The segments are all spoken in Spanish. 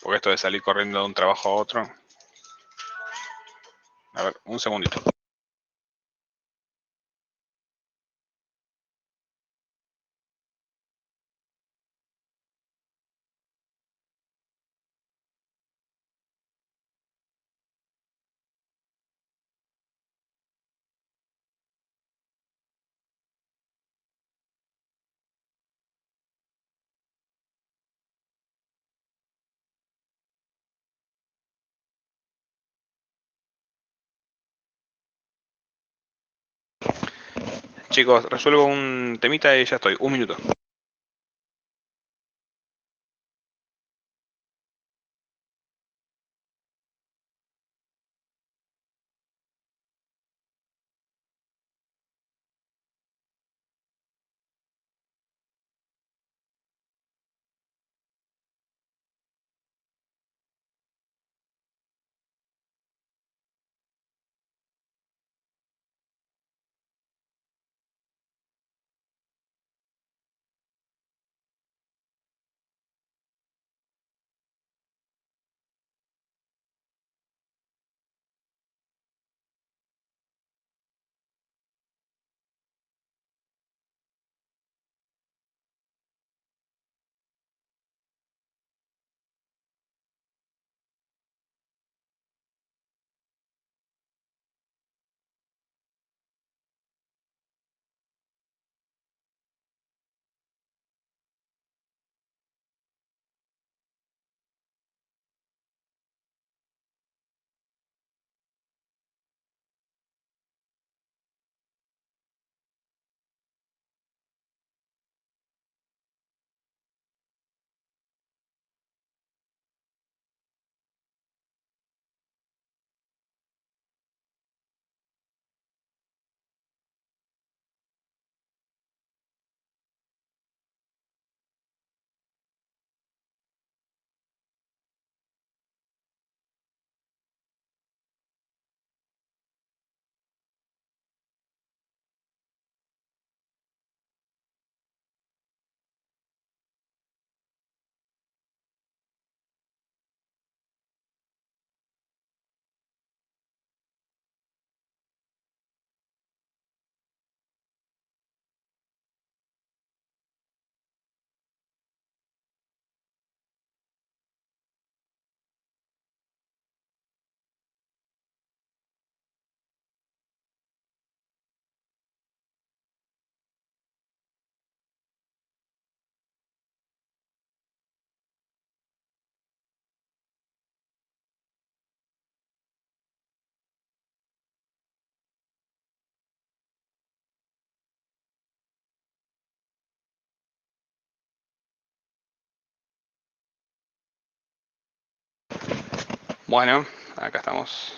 Porque esto de salir corriendo de un trabajo a otro. A ver, un segundito. Chicos, resuelvo un temita y ya estoy. Un minuto. Bueno, acá estamos.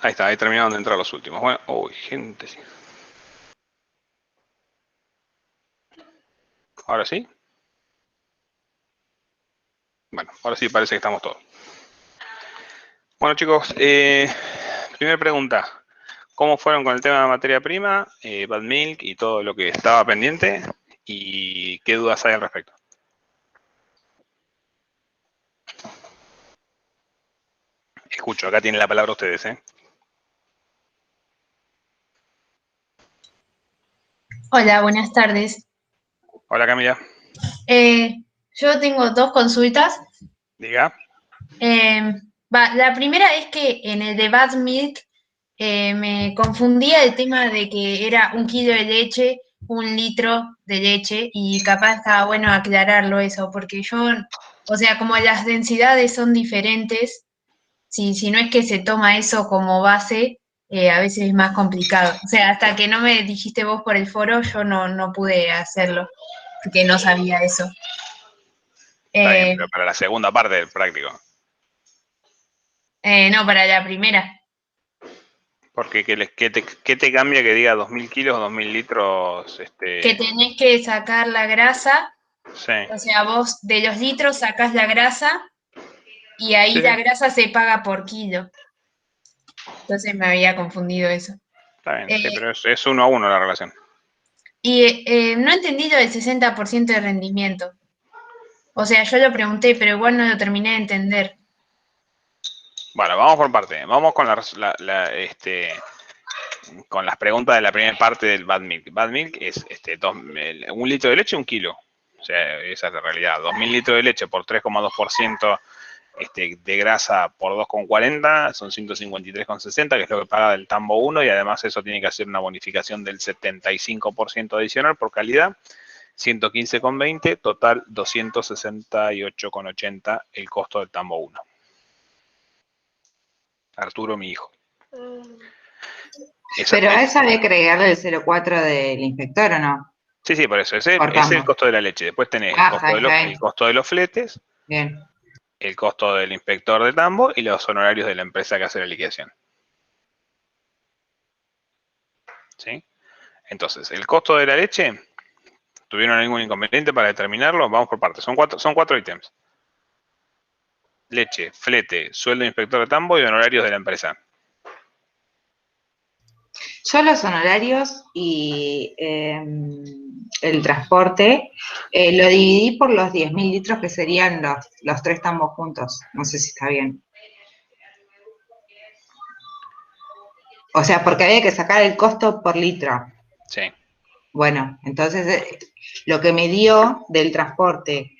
Ahí está, ahí terminaron de entrar los últimos. Bueno, uy, gente. ¿Ahora sí? Bueno, ahora sí parece que estamos todos. Bueno, chicos, primera pregunta. ¿Cómo fueron con el tema de materia prima, Bad Milk y todo lo que estaba pendiente? ¿Y qué dudas hay al respecto? Escucho, acá tienen la palabra ustedes, ¿eh? Hola, buenas tardes. Hola, Camila. Eh, yo tengo dos consultas. Diga. Eh, la primera es que en el de Bad Milk me confundía el tema de que era 1 kilo de leche, 1 litro de leche, y capaz estaba bueno aclararlo eso, porque yo, o sea, como las densidades son diferentes, si no es que se toma eso como base, a veces es más complicado. O sea, hasta que no me dijiste vos por el foro, yo no pude hacerlo, porque no sabía eso. Está bien, Eh, pero para la segunda parte del práctico. no, para la primera. Porque ¿qué te cambia que diga 2000 kilos o 2000 litros? Que tenés que sacar la grasa, Sí. o sea, vos de los litros sacás la grasa y ahí Sí, la grasa se paga por kilo. Entonces me había confundido eso. está bien, sí, Eh, pero es 1 a 1 la relación. Y no he entendido el 60% de rendimiento. O sea, yo lo pregunté, pero igual no lo terminé de entender. Bueno, vamos por parte. Vamos con con las preguntas de la primera parte del bad milk. Bad milk es 1 litro de leche, 1 kilo. O sea, esa es la realidad. 2000 litros de leche por 3,2% de grasa por 2,40 son 153,60, que es lo que paga del tambo 1, y además eso tiene que hacer una bonificación del 75% adicional por calidad. 115,20, total 268,80 el costo del tambo 1. Arturo, mi hijo. Pero a eso había que agregarle el 0,4 del inspector, ¿o no? Sí, por eso. Ese es el costo de la leche. Después tenés el costo de los fletes, bien, el costo del inspector de tambo y los honorarios de la empresa que hace la liquidación. ¿Sí? Entonces, el costo de la leche, ¿tuvieron algún inconveniente para determinarlo? Vamos por partes. Son cuatro ítems. Leche, flete, sueldo de inspector de tambo y honorarios de la empresa. yo los honorarios y el transporte lo dividí por los 10.000 litros que serían los 3 tambos juntos. No sé si está bien. O sea, porque había que sacar el costo por litro. Sí. Bueno, entonces lo que me dio del transporte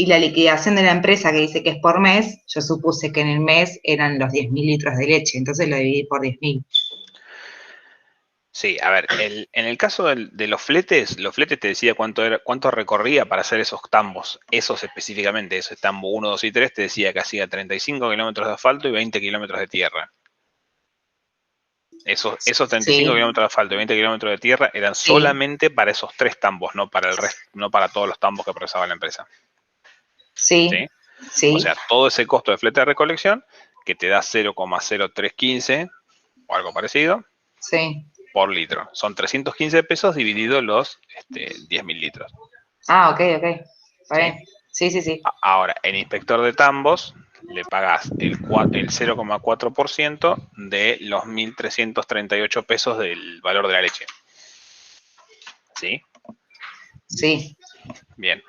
y la liquidación de la empresa que dice que es por mes, yo supuse que en el mes eran los 10.000 litros de leche, entonces lo dividí por 10.000. Sí, a ver, en el caso de los fletes te decía cuánto recorría para hacer esos tambos, esos específicamente, ese tambo 1, 2 y 3 te decía que hacía 35 kilómetros de asfalto y 20 kilómetros de tierra. Esos 35 kilómetros de asfalto y 20 kilómetros de tierra eran solamente para esos 3 tambos, no para el resto, no para todos los tambos que procesaba la empresa. Sí. O sea, todo ese costo de flete de recolección, que te da 0,0315 o algo parecido, por litro. Son 315 pesos dividido los 10.000 litros. Ah, ok. Vale. Sí. Ahora, el inspector de tambos le pagás el 0,4% de los 1.338 pesos del valor de la leche. ¿Sí? Sí. Bien.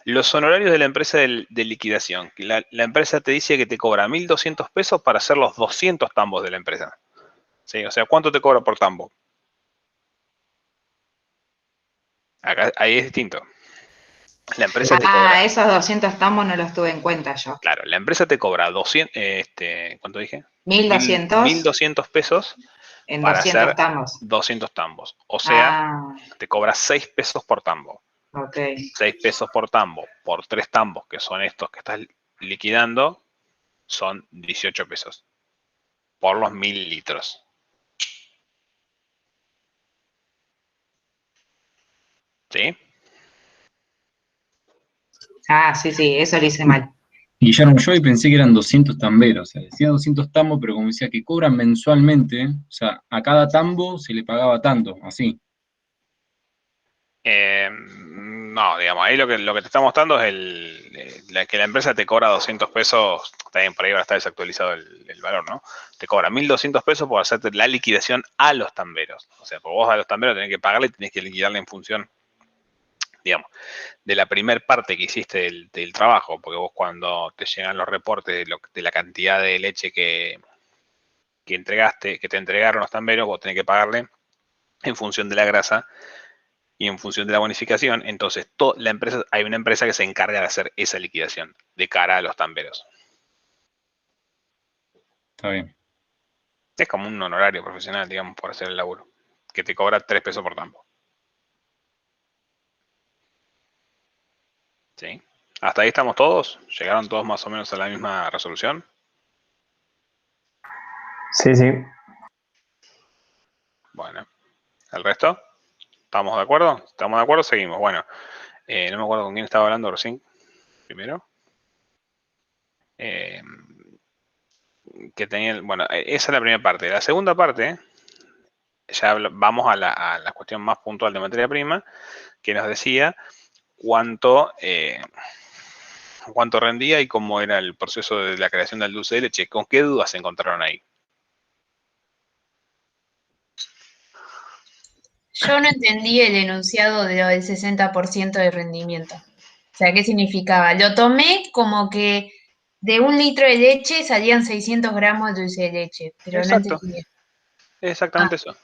Los honorarios de la empresa de liquidación. La empresa te dice que te cobra 1.200 pesos para hacer los 200 tambos de la empresa. ¿Sí? O sea, ¿cuánto te cobra por tambo? Acá, ahí es distinto. La empresa te cobra. Esos 200 tambos no los tuve en cuenta yo. Claro, la empresa te cobra 200, ¿cuánto dije? 1.200. 1.200 pesos en para 200 hacer tambos. 200 tambos. O sea, te cobra 6 pesos por tambo. Ok. 6 pesos por tambo, por 3 tambos, que son estos que estás liquidando, son 18 pesos. Por los 1.000 litros. ¿Sí? Sí, eso lo hice mal. Guillermo, yo hoy pensé que eran 200 tamberos, o sea, decía 200 tambos, pero como decía que cobran mensualmente, o sea, a cada tambo se le pagaba tanto, así. No, digamos, ahí lo que te está mostrando es que la empresa te cobra 200 pesos, también por ahí va a estar desactualizado el valor, ¿no? Te cobra 1.200 pesos por hacerte la liquidación a los tamberos. O sea, por vos a los tamberos tenés que pagarle y tenés que liquidarle en función, digamos, de la primer parte que hiciste del trabajo, porque vos cuando te llegan los reportes de la cantidad de leche que entregaste, que te entregaron los tamberos, vos tenés que pagarle en función de la grasa y en función de la bonificación. Entonces, hay una empresa que se encarga de hacer esa liquidación de cara a los tamberos. Está bien. Es como un honorario profesional, digamos, por hacer el laburo, que te cobra 3 pesos por tambo. ¿Sí? ¿Hasta ahí estamos todos? ¿Llegaron todos más o menos a la misma resolución? Sí. Bueno, ¿el resto? ¿Estamos de acuerdo? ¿Estamos de acuerdo? Seguimos. Bueno, no me acuerdo con quién estaba hablando recién. Primero. Bueno, esa es la primera parte. La segunda parte, ya vamos a la cuestión más puntual de materia prima, que nos decía cuánto rendía y cómo era el proceso de la creación del dulce de leche. ¿Con qué dudas se encontraron ahí? Yo no entendí el enunciado de lo del 60% de rendimiento. O sea, ¿qué significaba? Lo tomé como que de 1 litro de leche salían 600 gramos de dulce de leche, pero no Exacto, entendí. exactamente eso.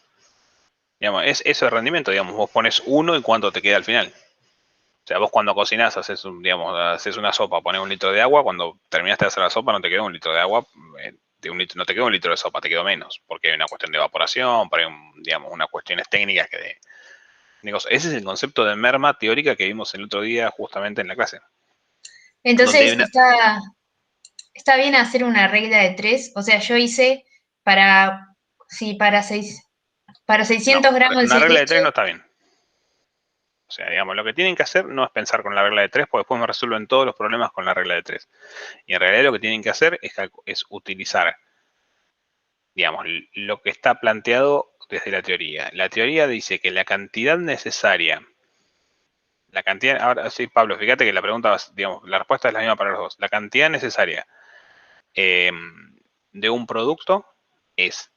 Digamos, es eso de rendimiento, digamos, vos pones 1 y cuánto te queda al final. O sea, vos cuando cocinás, haces una sopa, pones 1 litro de agua, cuando terminaste de hacer la sopa no te quedó 1 litro de agua, de 1 litro, no te quedó 1 litro de sopa, te quedó menos, porque hay una cuestión de evaporación, porque hay, digamos, unas cuestiones técnicas ese es el concepto de merma teórica que vimos el otro día justamente en la clase. Donde hay Entonces, está bien hacer una regla de 3. O sea, yo hice para, sí, para 600 gramos una de regla de leche. 3 no está bien. O sea, digamos, lo que tienen que hacer no es pensar con la regla de 3, porque después me resuelven todos los problemas con la regla de 3. Y en realidad lo que tienen que hacer es utilizar, digamos, lo que está planteado desde la teoría. La teoría dice que la cantidad necesaria, ahora sí, Pablo, fíjate que la pregunta, digamos, la respuesta es la misma para los dos. La cantidad necesaria de un producto es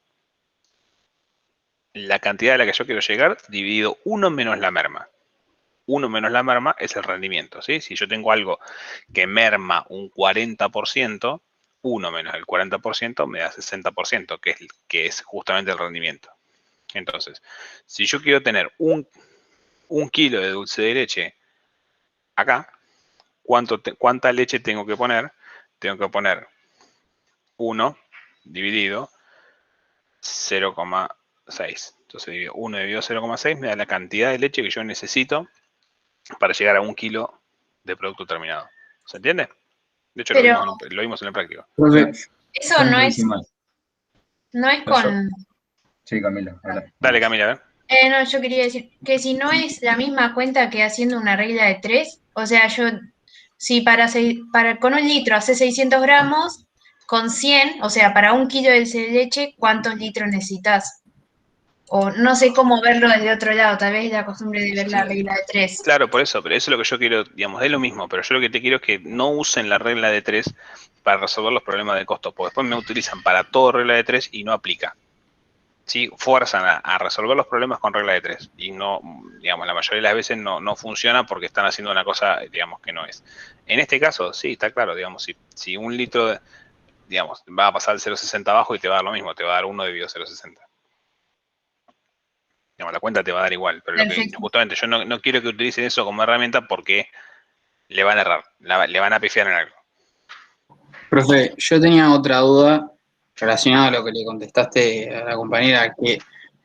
la cantidad a la que yo quiero llegar dividido 1 menos la merma. 1 menos la merma es el rendimiento, ¿sí? Si yo tengo algo que merma un 40%, 1 menos el 40% me da 60%, que es justamente el rendimiento. Entonces, si yo quiero tener un kilo de dulce de leche acá, ¿cuánta leche tengo que poner? Tengo que poner 1 dividido 0,6. Entonces, 1 dividido 0,6 me da la cantidad de leche que yo necesito para llegar a 1 kilo de producto terminado. ¿Se entiende? De hecho, Pero lo vimos en el práctico. Profe, eso yo no no es, hice mal. no es O sea, con... sí, Camila, habla. Dale, Camila, a ver. No, yo quería decir que si no es la misma cuenta que haciendo una regla de 3, o sea, si con 1 litro hace 600 gramos, con 100, o sea, para 1 kilo de dulce de leche, ¿cuántos litros necesitas? O no sé cómo verlo desde otro lado, tal vez la costumbre de ver la regla de 3. Claro, por eso, pero eso es lo que yo quiero, digamos, es lo mismo, pero yo lo que te quiero es que no usen la regla de 3 para resolver los problemas de costo, porque después me utilizan para todo regla de 3 y no aplica. ¿Sí? Fuerzan a resolver los problemas con regla de 3 y no, digamos, la mayoría de las veces no funciona porque están haciendo una cosa, digamos, que no es. En este caso, sí, está claro, digamos, si 1 litro, digamos, va a pasar el 0,60 abajo y te va a dar lo mismo, te va a dar 1 dividido 0,60. Digamos, la cuenta te va a dar igual, pero lo que Perfecto. justamente yo no quiero que utilicen eso como herramienta porque le van a errar, le van a pifiar en algo. Profe, yo tenía otra duda relacionada a lo que le contestaste a la compañera, que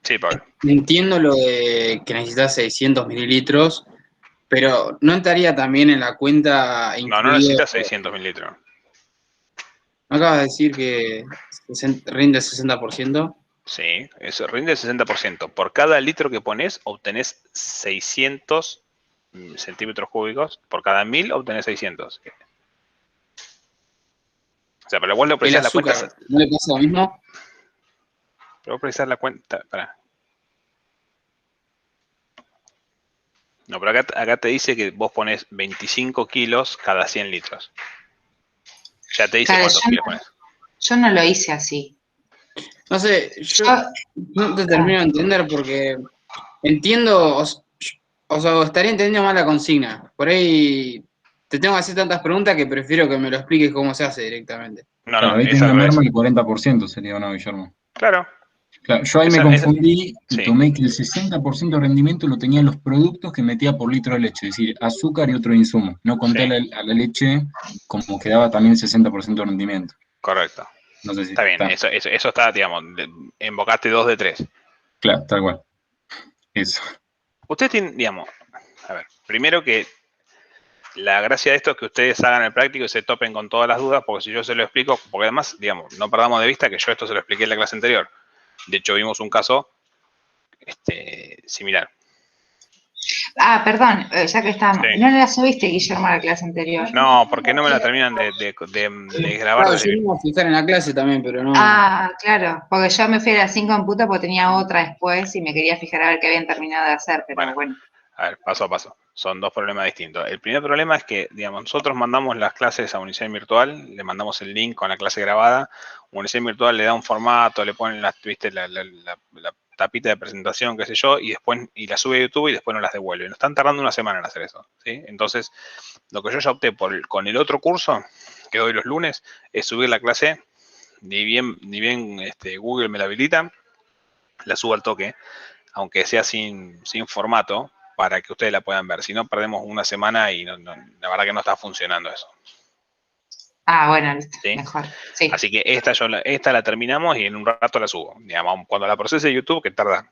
Sí, Pablo. entiendo lo de que necesitas 600 mililitros, pero ¿no estaría también en la cuenta No incluido? necesitas 600 mililitros. ¿No acabas de decir que rinde el 60%? Sí, eso rinde el 60%. Por cada litro que pones, obtenés 600 centímetros cúbicos. Por cada 1000 obtenés 600. O sea, pero vos lo El precisás la cuenta. azúcar, ¿no le pasa lo mismo? Pero vos precisás la cuenta. Pará. No, pero acá te dice que vos pones 25 kilos cada 100 litros. Ya te dice Claro, cuántos kilos pones. yo no lo hice así. No sé, yo Yo- no te termino de entender porque entiendo, o sea, estaría entendiendo mal la consigna. Por ahí te tengo que hacer tantas preguntas que prefiero que me lo expliques cómo se hace directamente. No, Claro, no, ahí es al tenía revés. merma el 40% sería, ¿no, Guillermo? Claro. Claro, yo ahí me Esa, confundí y sí, tomé que el 60% de rendimiento lo tenían los productos que metía por litro de leche, es decir, azúcar y otro insumo. No conté sí, a la leche como que daba también el 60% de rendimiento. correcto. No sé si Está bien, está. eso está, digamos, invocaste 2 de 3. Claro, tal cual. Eso. Ustedes tienen, digamos, a ver, primero que la gracia de esto es que ustedes hagan el práctico y se topen con todas las dudas, porque si yo se lo explico, porque además, digamos, no perdamos de vista que yo esto se lo expliqué en la clase anterior. De hecho, vimos un caso similar. Ah, perdón, ya que estábamos. Sí. ¿No la subiste, Guillermo, a la clase anterior? No, porque no me la terminan de grabar Claro, desde yo que... me iba a fijar en la clase también, pero no. Ah, claro, porque yo me fui a las 5 en punto porque tenía otra después y me quería fijar a ver qué habían terminado de hacer, pero Bueno, bueno. a ver, paso a paso. Son 2 problemas distintos. El primer problema es que, digamos, nosotros mandamos las clases a Unicen Virtual, le mandamos el link con la clase grabada. Unicen Virtual le da un formato, le ponen las, viste, la tapita de presentación, qué sé yo, y después y las sube a YouTube y después no las devuelve. Nos están tardando una semana en hacer eso, ¿sí? Entonces, lo que yo ya opté con el otro curso, que doy los lunes, es subir la clase, ni bien Google me la habilita, la subo al toque, aunque sea sin formato, para que ustedes la puedan ver. Si no, perdemos una semana y la verdad que no está funcionando eso. Ah, bueno, listo, ¿Sí? mejor. Sí. Así que esta la terminamos y en un rato la subo. Digamos, cuando la procese YouTube, que tarda,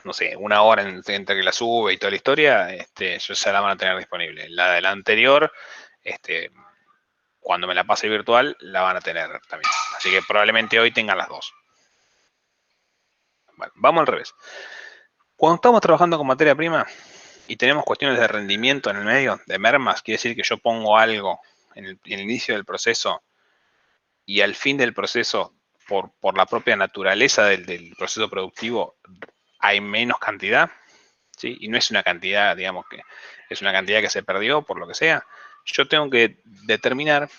no sé, una hora entre que la sube y toda la historia, ya la van a tener disponible. La de la anterior, cuando me la pase virtual, la van a tener también. Así que probablemente hoy tengan las dos. Bueno, vamos al revés. Cuando estamos trabajando con materia prima y tenemos cuestiones de rendimiento en el medio, de mermas, quiere decir que yo pongo algo en el inicio del proceso y al fin del proceso, por la propia naturaleza del proceso productivo, hay menos cantidad, ¿sí? Y no es una cantidad, digamos, que es una cantidad que se perdió por lo que sea. Yo tengo que determinar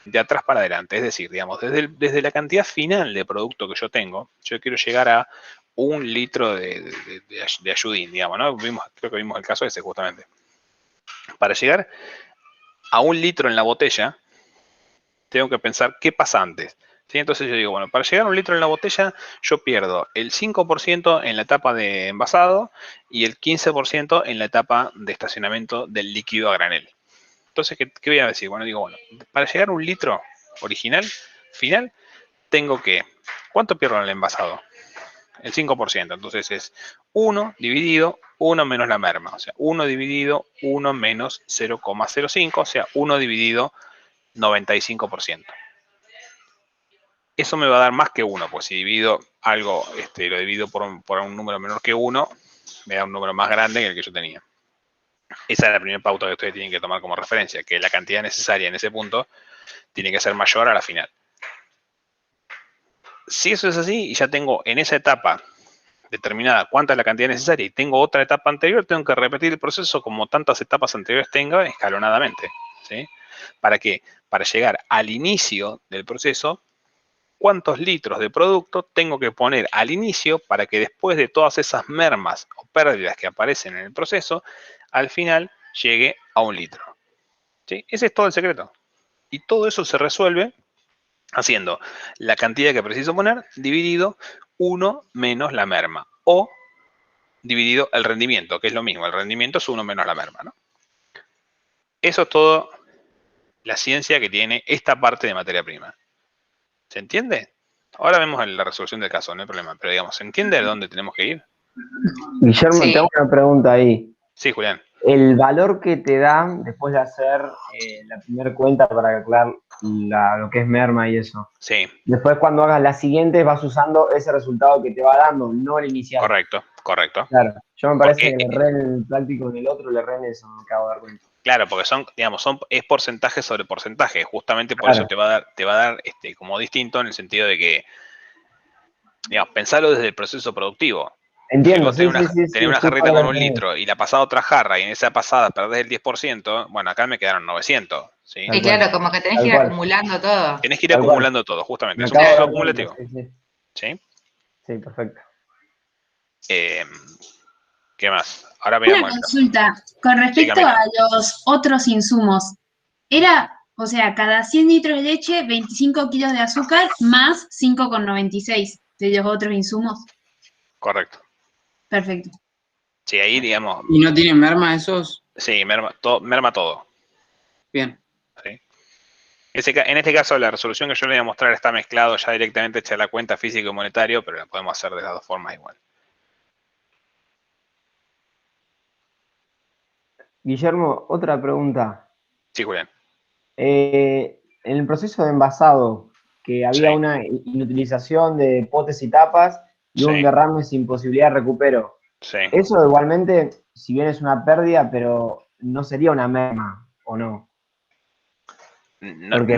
de atrás para adelante, es decir, digamos, desde la cantidad final de producto que yo tengo, yo quiero llegar a 1 litro de ayudín, digamos, ¿no? Creo que vimos el caso ese justamente. Para llegar a 1 litro en la botella, tengo que pensar qué pasa antes. ¿Sí? Entonces yo digo, bueno, para llegar a 1 litro en la botella, yo pierdo el 5% en la etapa de envasado y el 15% en la etapa de estacionamiento del líquido a granel. Entonces, ¿qué voy a decir? Bueno, digo, bueno, para llegar a 1 litro original, final, tengo que, ¿cuánto pierdo en el envasado? El 5%. Entonces es 1 dividido 1 menos la merma. O sea, 1 dividido 1 menos 0,05. O sea, 1 dividido 95%. Eso me va a dar más que 1, pues si divido algo, lo divido por un número menor que 1, me da un número más grande que el que yo tenía. Esa es la primera pauta que ustedes tienen que tomar como referencia, que la cantidad necesaria en ese punto tiene que ser mayor a la final. Si eso es así, y ya tengo en esa etapa determinada cuánta es la cantidad necesaria y tengo otra etapa anterior, tengo que repetir el proceso como tantas etapas anteriores tenga escalonadamente, ¿sí? ¿Para qué? Para llegar al inicio del proceso, cuántos litros de producto tengo que poner al inicio para que después de todas esas mermas o pérdidas que aparecen en el proceso, al final llegue a 1 litro. ¿Sí? Ese es todo el secreto. Y todo eso se resuelve haciendo la cantidad que preciso poner dividido 1 menos la merma o dividido el rendimiento, que es lo mismo. El rendimiento es 1 menos la merma, ¿no? Eso es todo la ciencia que tiene esta parte de materia prima. ¿Se entiende? Ahora vemos la resolución del caso, no hay problema. Pero digamos, ¿se entiende de dónde tenemos que ir? Guillermo, Sí. te hago una pregunta ahí. Sí, Julián. El valor que te dan después de hacer la primera cuenta para calcular lo que es merma y eso. Sí, Después cuando hagas la siguiente vas usando ese resultado que te va dando, no el inicial. correcto. Claro, yo me parece Porque, que le erré en el práctico en el otro, le erré en eso, me acabo de dar cuenta. claro, porque es porcentaje sobre porcentaje. Justamente por Claro. eso te va a dar como distinto en el sentido de que, digamos, pensalo desde el proceso productivo. Entiendo, Si vos sí. tenés una jarrita con 1 litro y la pasada otra jarra y en esa pasada perdés el 10%, bueno, acá me quedaron 900. ¿Sí? Y claro, como que tenés que ir acumulando todo. Tenés que ir Tal cual. acumulando todo, justamente. Me Es un acabo de proceso dar cuenta, acumulativo. sí. ¿Sí? Sí, perfecto. ¿Qué más? Ahora Una veamos. consulta con respecto Camila. a los otros insumos. O sea, cada 100 litros de leche, 25 kilos de azúcar más 5,96 de los otros insumos. Correcto. Perfecto. Sí, ahí, digamos, ¿Y no tienen merma esos? sí, merma todo. Bien. ¿Sí? En este caso, la resolución que yo le voy a mostrar está mezclado ya directamente hecha la cuenta físico y monetario, pero la podemos hacer de las dos formas igual. Guillermo, otra pregunta. Sí, Julián. En el proceso de envasado, que había Sí. una inutilización de potes y tapas y un Sí. derrame sin posibilidad de recupero. Sí. Eso igualmente, si bien es una pérdida, pero no sería una merma, ¿o no? Porque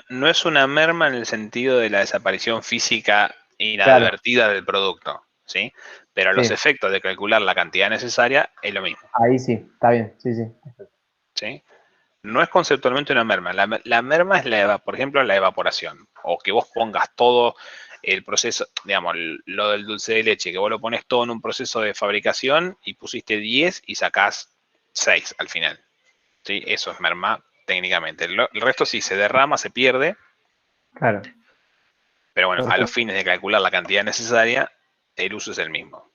No es una merma en el sentido de la desaparición física inadvertida del producto, ¿sí? Pero los efectos de calcular la cantidad necesaria es lo mismo. Ahí sí, está bien, sí. ¿Sí? No es conceptualmente una merma. La merma es, por ejemplo, la evaporación. O que vos pongas todo el proceso, digamos, lo del dulce de leche, que vos lo pones todo en un proceso de fabricación y pusiste 10 y sacás 6 al final. ¿Sí? Eso es merma técnicamente. El resto sí se derrama, se pierde. Claro. Pero bueno, a Perfecto. los fines de calcular la cantidad necesaria, el uso es el mismo.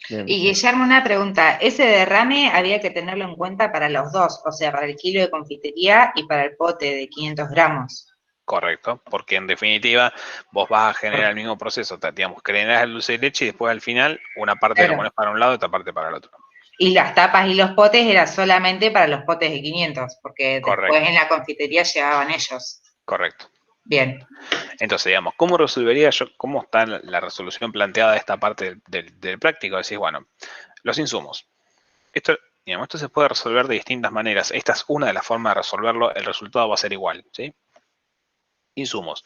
Bien. Y Guillermo, una pregunta. Ese derrame había que tenerlo en cuenta para los dos, o sea, para el kilo de confitería y para el pote de 500 gramos. Correcto, porque en definitiva vos vas a generar el mismo proceso, digamos, generás el dulce de leche y después al final una parte lo Claro. pones para un lado y otra parte para el otro. Y las tapas y los potes era solamente para los potes de 500, porque Correcto. después en la confitería llevaban ellos. Correcto. Bien. Entonces, digamos, ¿cómo resolvería yo, cómo está la resolución planteada de esta parte del práctico? Decís, bueno, los insumos. Esto, digamos, esto se puede resolver de distintas maneras. Esta es una de las formas de resolverlo, el resultado va a ser igual, ¿sí? Insumos.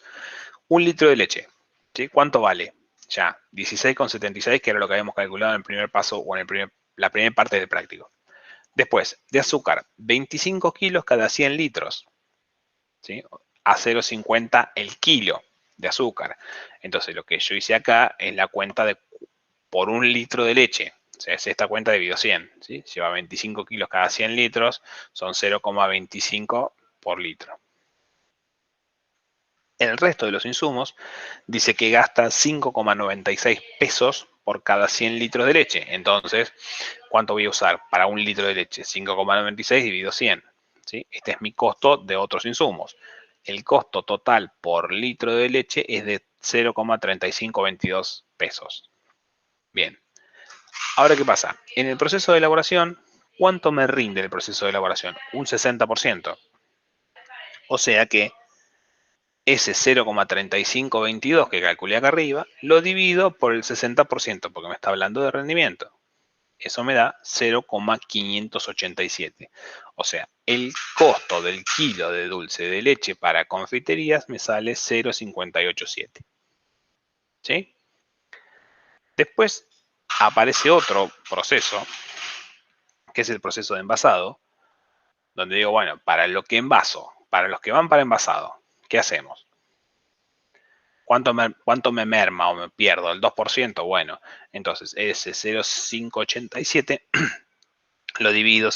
1 litro de leche, ¿sí? ¿Cuánto vale? Ya, 16,76, que era lo que habíamos calculado en el primer paso o en la primera parte del práctico. Después, de azúcar, 25 kilos cada 100 litros, ¿sí? A 0,50 el kilo de azúcar. Entonces, lo que yo hice acá es la cuenta de por 1 litro de leche. O sea, es esta cuenta dividido 100, ¿sí? Lleva 25 kilos cada 100 litros, son 0,25 por litro. El resto de los insumos dice que gasta 5,96 pesos por cada 100 litros de leche. Entonces, ¿cuánto voy a usar para 1 litro de leche? 5,96 dividido 100. ¿Sí? Este es mi costo de otros insumos. El costo total por litro de leche es de 0,3522 pesos. Bien. Ahora, ¿qué pasa? En el proceso de elaboración, ¿cuánto me rinde el proceso de elaboración? Un 60%. O sea que ese 0,3522 que calculé acá arriba, lo divido por el 60%, porque me está hablando de rendimiento. Eso me da 0,587. O sea, el costo del kilo de dulce de leche para confiterías me sale 0,587. ¿Sí? Después aparece otro proceso, que es el proceso de envasado, donde digo, bueno, para lo que envaso, para los que van para envasado, ¿qué hacemos? ¿Cuánto me merma o me pierdo? ¿El 2%? Bueno, entonces ese 0,587 lo divido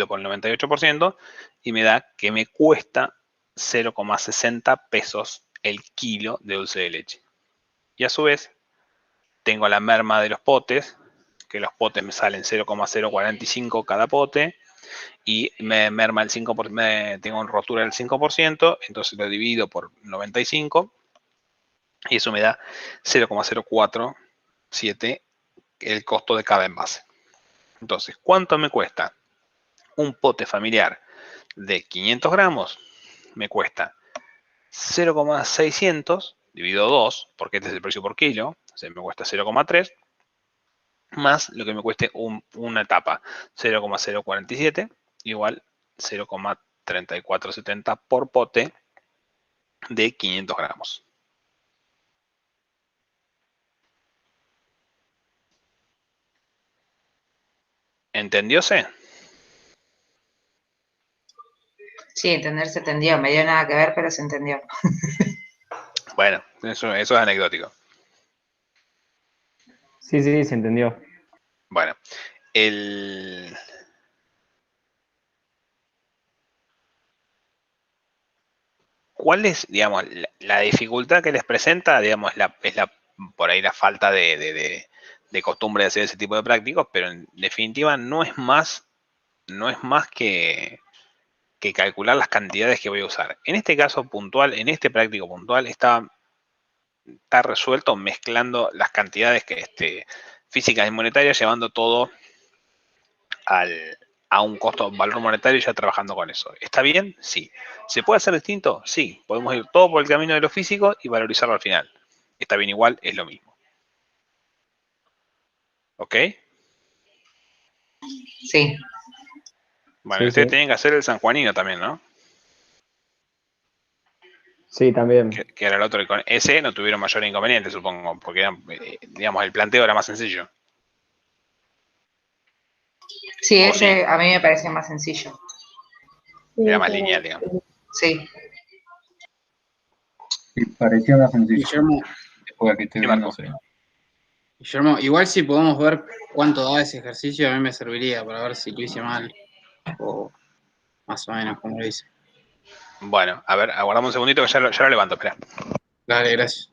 por el 98% y me da que me cuesta 0,60 pesos el kilo de dulce de leche. Y a su vez, tengo la merma de los potes, que los potes me salen 0,045 cada pote, y me merma el 5%, tengo una rotura del 5%, entonces lo divido por 95, y eso me da 0,047 el costo de cada envase. Entonces, ¿cuánto me cuesta? Un pote familiar de 500 gramos me cuesta 0,600 dividido 2, porque este es el precio por kilo, o sea, me cuesta 0,3, más lo que me cueste una tapa, 0,047, igual 0,3470 por pote de 500 gramos. ¿Entendióse? Sí, entender se entendió. Me dio nada que ver, pero se entendió. Bueno, eso es anecdótico. Sí, sí, se entendió. Bueno, ¿cuál es, digamos, la dificultad que les presenta? Digamos, por ahí la falta de costumbre de hacer ese tipo de prácticos, pero en definitiva no es más que calcular las cantidades que voy a usar. En este caso puntual, en este práctico puntual, está resuelto mezclando las cantidades físicas y monetarias, llevando todo a un costo, valor monetario y ya trabajando con eso. ¿Está bien? Sí. ¿Se puede hacer distinto? Sí. Podemos ir todo por el camino de lo físico y valorizarlo al final. Está bien igual, es lo mismo. ¿Ok? Sí. Bueno, Sí, ustedes sí. tienen que hacer el sanjuanino también, ¿no? Sí, también. Que era el otro. Ese no tuvieron mayor inconveniente, supongo, porque digamos, el planteo era más sencillo. Sí, ¿O ese sí? a mí me parece más sencillo. Era más lineal, digamos. Sí. Sí, parecía más sencillo. Guillermo, después que esté Sí, bien, Marco. no sé. Guillermo, igual si podemos ver cuánto da ese ejercicio, a mí me serviría para ver si lo hice mal o más o menos como lo hice. Bueno, a ver, aguardamos un segundito que ya lo levanto, espera. Dale, gracias.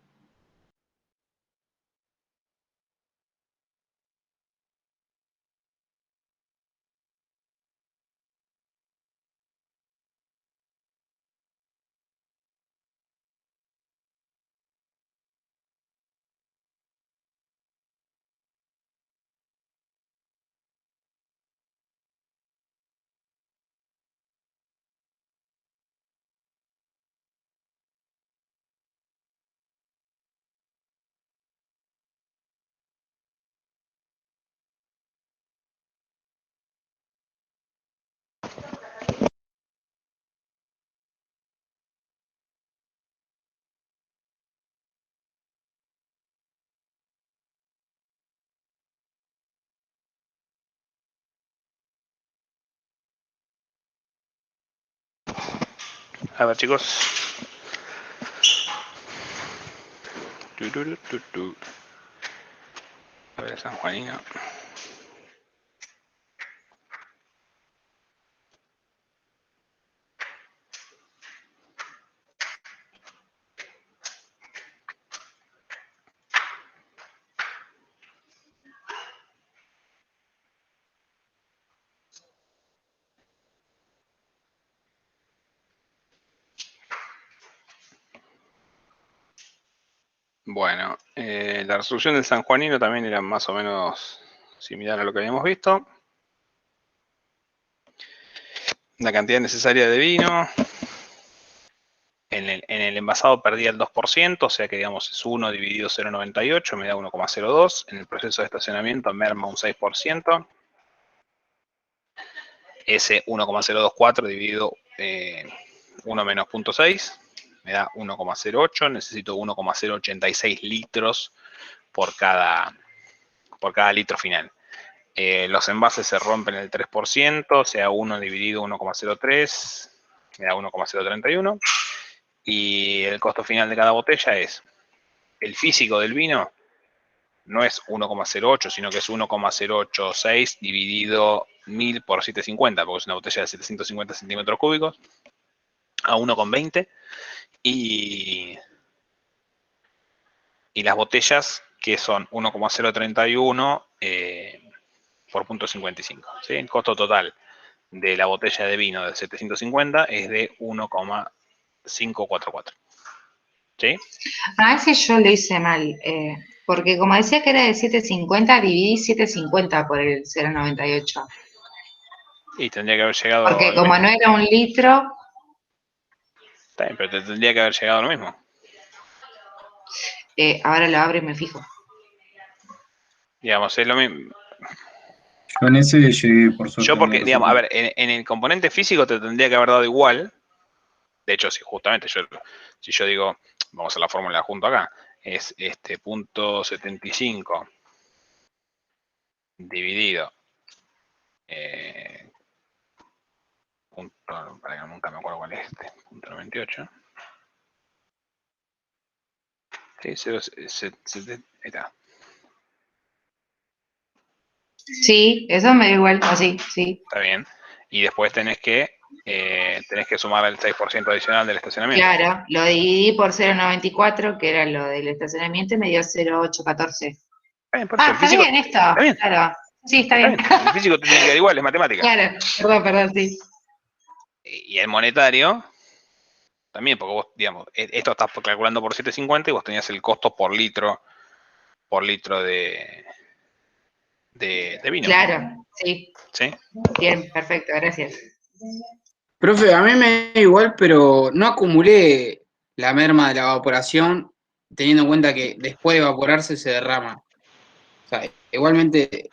A ver, chicos. A ver, San Juanino. Bueno, la resolución del San Juanino también era más o menos similar a lo que habíamos visto. La cantidad necesaria de vino. En el envasado perdía el 2%, o sea que digamos es 1 dividido 0,98, me da 1,02. En el proceso de estacionamiento merma un 6%. Ese 1,024 dividido 1 menos 0,6 me da 1,08. Necesito 1,086 litros por cada litro final. Los envases se rompen el 3%, o sea 1 dividido 1,03 me da 1,031. Y el costo final de cada botella es el físico del vino, no es 1,08, sino que es 1,086 dividido 1000 por 750, porque es una botella de 750 centímetros cúbicos, a 1,20. Y las botellas, que son 1,031 por 0,55. ¿Sí? El costo total de la botella de vino de 750 es de 1,544. ¿Sí? A veces yo lo hice mal, porque como decía que era de 750, dividí 750 por el 0,98. Y tendría que haber llegado Porque al como mismo. no era un litro, Está bien, pero te tendría que haber llegado lo mismo. ahora lo abro y me fijo. Digamos, es lo mismo. Yo en ese llegué por suerte Yo a porque, mi digamos, a resultado. ver, en el componente físico te tendría que haber dado igual. De hecho, si justamente si yo digo, vamos a la fórmula junto acá, es este punto 75 dividido punto, para que nunca me acuerdo cuál es este, punto 98. Sí, 0, ahí está. Sí, eso me da igual, así, sí. Está bien. Y después tenés que sumar el 6% adicional del estacionamiento. Claro, lo dividí por 0,94, que era lo del estacionamiento, y me dio 0,814. Está bien, por eso, el Está físico, bien esto, está bien, claro. Sí, está está bien. bien. El físico te tiene que dar igual, es matemática. Claro, perdón, sí. Y el monetario también, porque vos, digamos, esto estás calculando por 750 y vos tenías el costo por litro de vino. Claro, sí. ¿Sí? Bien, perfecto, gracias. Profe, a mí me da igual, pero no acumulé la merma de la evaporación teniendo en cuenta que después de evaporarse se derrama. O sea, igualmente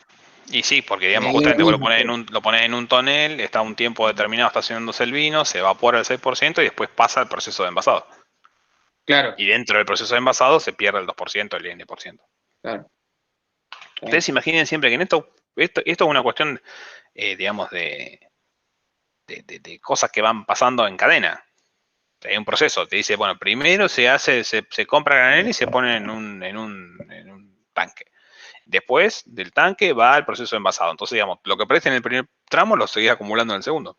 Y sí, porque digamos, me dio lo justamente vos mismo. lo pones en un tonel, está un tiempo determinado estacionándose el vino, se evapora el 6% y después pasa al proceso de envasado. Claro, Y dentro del proceso de envasado se pierde el 2%, el N%. claro. Ustedes imaginen siempre que en esto es una cuestión, digamos, de cosas que van pasando en cadena. Hay un proceso, te dice, bueno, primero se compra granel y se pone en un tanque. Después del tanque va al proceso de envasado. Entonces, digamos, lo que aparece en el primer tramo lo seguís acumulando en el segundo.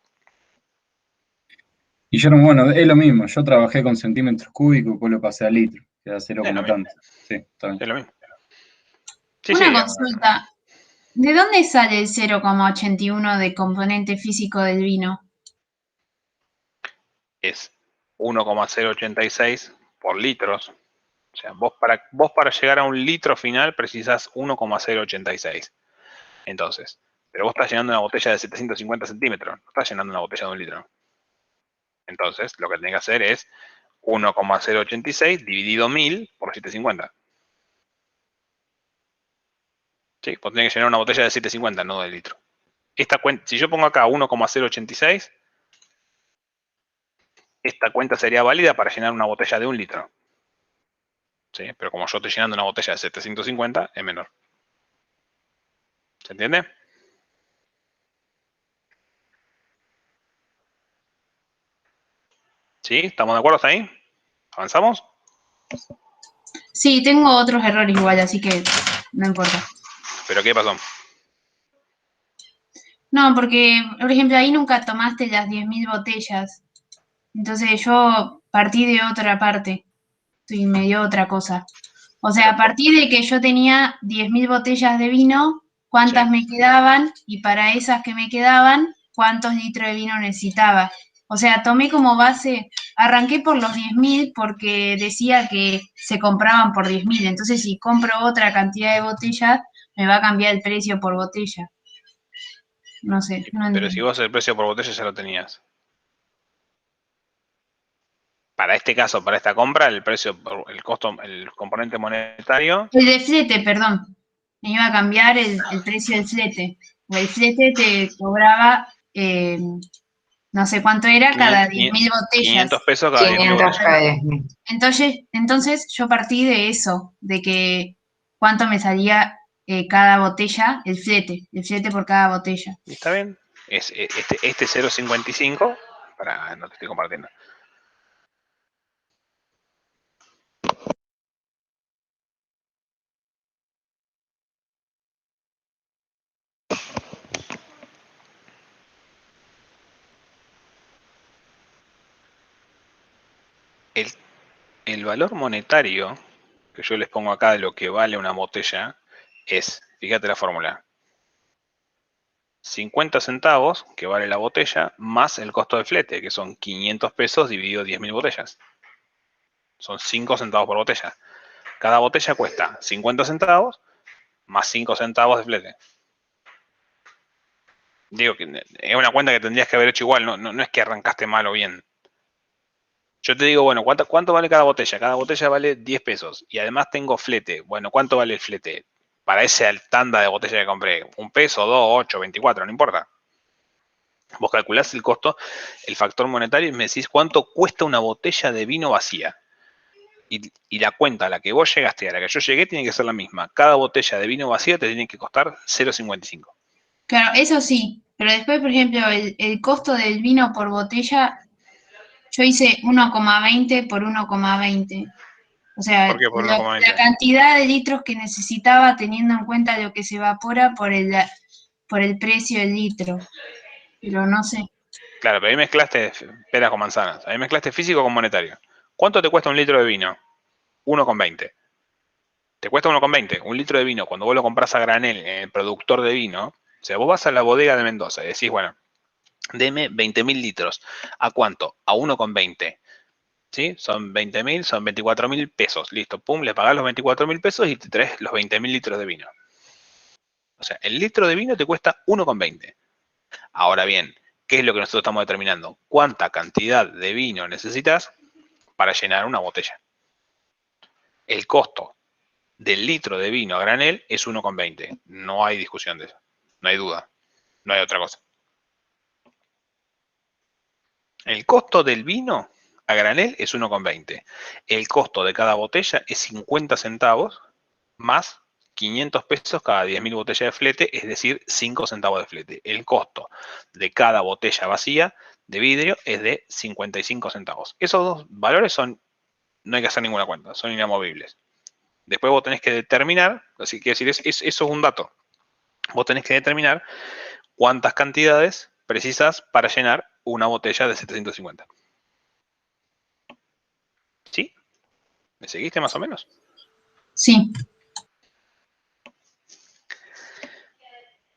Guillermo, bueno, es lo mismo. Yo trabajé con centímetros cúbicos y después lo pasé a litro, que da 0, Es lo tanto. mismo. Sí, está bien. Es lo mismo. Sí, Una digamos, consulta. ¿De dónde sale el 0,81 de componente físico del vino? es 1,086 por litros. O sea, vos para llegar a un litro final precisás 1,086. Entonces, pero vos estás llenando una botella de 750 centímetros, no estás llenando una botella de 1 litro. Entonces, lo que tenés que hacer es 1,086 dividido 1000 por 750. ¿Sí? Vos tenés que llenar una botella de 750, no de litro. Esta cuenta, si yo pongo acá 1,086, esta cuenta sería válida para llenar una botella de 1 litro. ¿Sí? Pero como yo estoy llenando una botella de 750, es menor. ¿Se entiende? ¿Sí? ¿Estamos de acuerdo hasta ahí? ¿Avanzamos? Sí, tengo otros errores igual, así que no importa. ¿Pero qué pasó? No, porque, por ejemplo, ahí nunca tomaste las 10.000 botellas. Entonces yo partí de otra parte y me dio otra cosa. O sea, a partir de que yo tenía 10.000 botellas de vino, cuántas Sí. me quedaban y para esas que me quedaban, cuántos litros de vino necesitaba. O sea, tomé como base, arranqué por los 10.000 porque decía que se compraban por 10.000. Entonces, si compro otra cantidad de botellas, me va a cambiar el precio por botella. No sé, no Pero si entiendo. vos el precio por botella ya lo tenías. Para este caso, para esta compra, el precio, el costo, el componente monetario. El de flete, perdón. Me iba a cambiar el precio del flete. O el flete te cobraba, no sé cuánto era, cada 10.000 botellas. 500 pesos cada 10.000 500 botellas. cada 10.000. Entonces yo partí de eso, de que cuánto me salía cada botella, el flete por cada botella. ¿Y está bien? Es este 0,55, para no te estoy compartiendo. El valor monetario que yo les pongo acá de lo que vale una botella es, fíjate la fórmula, 50 centavos que vale la botella más el costo del flete, que son 500 pesos dividido 10.000 botellas. Son 5 centavos por botella. Cada botella cuesta 50 centavos más 5 centavos de flete. Digo que es una cuenta que tendrías que haber hecho igual, no es que arrancaste mal o bien. Yo te digo, bueno, ¿cuánto vale cada botella? Cada botella vale 10 pesos. Y además tengo flete. Bueno, ¿cuánto vale el flete? Para esa tanda de botella que compré. 1 peso, 2, 8, 24, no importa. Vos calculás el costo, el factor monetario y me decís cuánto cuesta una botella de vino vacía. Y la cuenta a la que vos llegaste y a la que yo llegué tiene que ser la misma. Cada botella de vino vacía te tiene que costar 0,55. Claro, eso sí, pero después, por ejemplo, el costo del vino por botella, yo hice 1,20 por 1,20. O sea, ¿Por qué por la 1,20? cantidad de litros que necesitaba teniendo en cuenta lo que se evapora por el precio del litro. Pero no sé. Claro, pero ahí mezclaste peras con manzanas. Ahí mezclaste físico con monetario. ¿Cuánto te cuesta un litro de vino? 1,20. Te cuesta 1,20. Un litro de vino, cuando vos lo compras a granel en el productor de vino, o sea, vos vas a la bodega de Mendoza y decís, bueno, deme 20.000 litros. ¿A cuánto? A 1,20. ¿Sí? Son 20.000, son 24.000 pesos. Listo, pum, le pagás los 24.000 pesos y te traes los 20.000 litros de vino. O sea, el litro de vino te cuesta 1,20. Ahora bien, ¿qué es lo que nosotros estamos determinando? ¿Cuánta cantidad de vino necesitas para llenar una botella? El costo del litro de vino a granel es 1,20. No hay discusión de eso. No hay duda. No hay otra cosa. El costo del vino a granel es 1,20. El costo de cada botella es 50 centavos más 500 pesos cada 10.000 botellas de flete, es decir, 5 centavos de flete. El costo de cada botella vacía de vidrio es de 55 centavos. Esos dos valores no hay que hacer ninguna cuenta, son inamovibles. Después vos tenés que determinar, así que decir, eso es un dato. Vos tenés que determinar cuántas cantidades precisas para llenar una botella de 750. ¿Sí? ¿Me seguiste más o menos? Sí.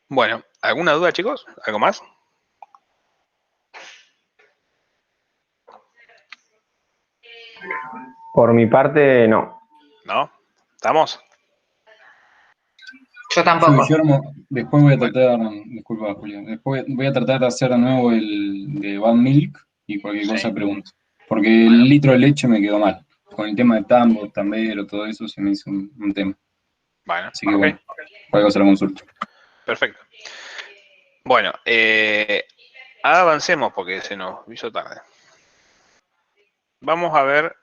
Bueno, ¿alguna duda, chicos? ¿Algo más? Por mi parte, no. ¿No? ¿Estamos? Yo Yo, tampoco. Guillermo, después voy a tratar, disculpa, Julio, después voy a tratar de hacer de nuevo el de Bad Milk y cualquier Sí. cosa pregunto. Porque Bueno. el litro de leche me quedó mal. Con el tema de tambo, tambero, todo eso se me hizo un tema. Bueno, Así que ok. bueno, cualquier cosa la consulta. Perfecto. Bueno, avancemos porque se nos hizo tarde. Vamos a ver